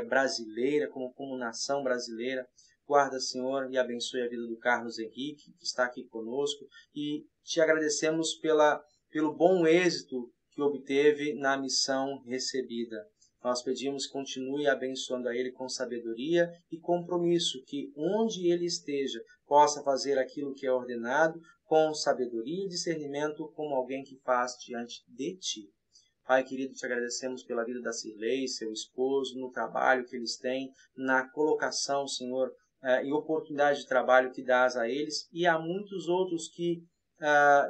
brasileira, como nação brasileira. Guarda, Senhor, e abençoe a vida do Carlos Henrique, que está aqui conosco, e te agradecemos pelo bom êxito que obteve na missão recebida. Nós pedimos que continue abençoando a ele com sabedoria e compromisso, que onde ele esteja possa fazer aquilo que é ordenado com sabedoria e discernimento, como alguém que faz diante de ti. Pai querido, te agradecemos pela vida da Cirlei, seu esposo, no trabalho que eles têm, na colocação, Senhor, e oportunidade de trabalho que dás a eles, e há muitos outros que,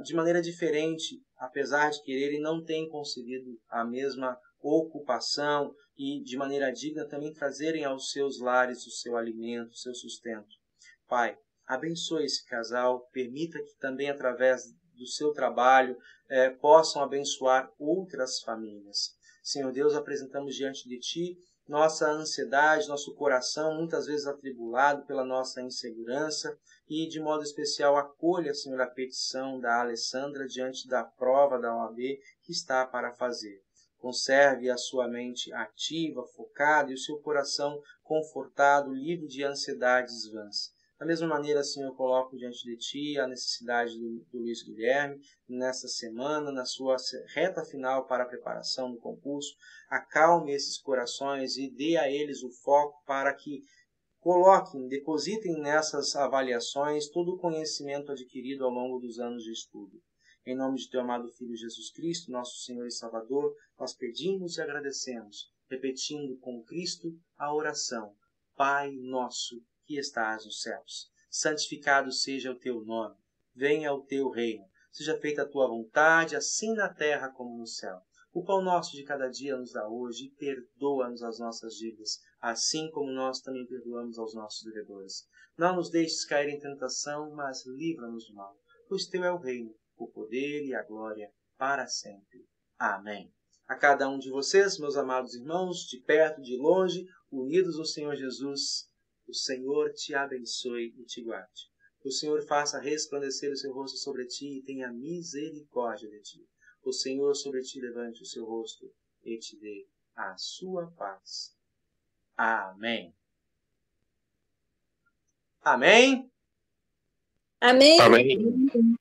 de maneira diferente, apesar de quererem, não têm conseguido a mesma ocupação e, de maneira digna, também trazerem aos seus lares o seu alimento, o seu sustento. Pai, abençoe esse casal, permita que também, através do seu trabalho, possam abençoar outras famílias. Senhor Deus, apresentamos diante de Ti nossa ansiedade, nosso coração, muitas vezes atribulado pela nossa insegurança, e de modo especial acolha, Senhor, a petição da Alessandra diante da prova da OAB que está para fazer. Conserve a sua mente ativa, focada, e o seu coração confortado, livre de ansiedades vãs. Da mesma maneira, Senhor, eu coloco diante de Ti a necessidade do Luiz Guilherme, nessa semana, na sua reta final para a preparação do concurso. Acalme esses corações e dê a eles o foco para que coloquem, depositem nessas avaliações todo o conhecimento adquirido ao longo dos anos de estudo. Em nome de Teu amado Filho Jesus Cristo, nosso Senhor e Salvador, nós pedimos e agradecemos, repetindo com Cristo a oração: Pai nosso que estás nos céus, santificado seja o Teu nome, venha o Teu reino, seja feita a Tua vontade, assim na terra como no céu. O pão nosso de cada dia nos dá hoje, e perdoa-nos as nossas dívidas, assim como nós também perdoamos aos nossos devedores. Não nos deixes cair em tentação, mas livra-nos do mal, pois Teu é o reino, o poder e a glória para sempre. Amém. A cada um de vocês, meus amados irmãos, de perto, de longe, unidos no Senhor Jesus, o Senhor te abençoe e te guarde. O Senhor faça resplandecer o seu rosto sobre ti e tenha misericórdia de ti. O Senhor sobre ti levante o seu rosto e te dê a sua paz. Amém. Amém? Amém? Amém.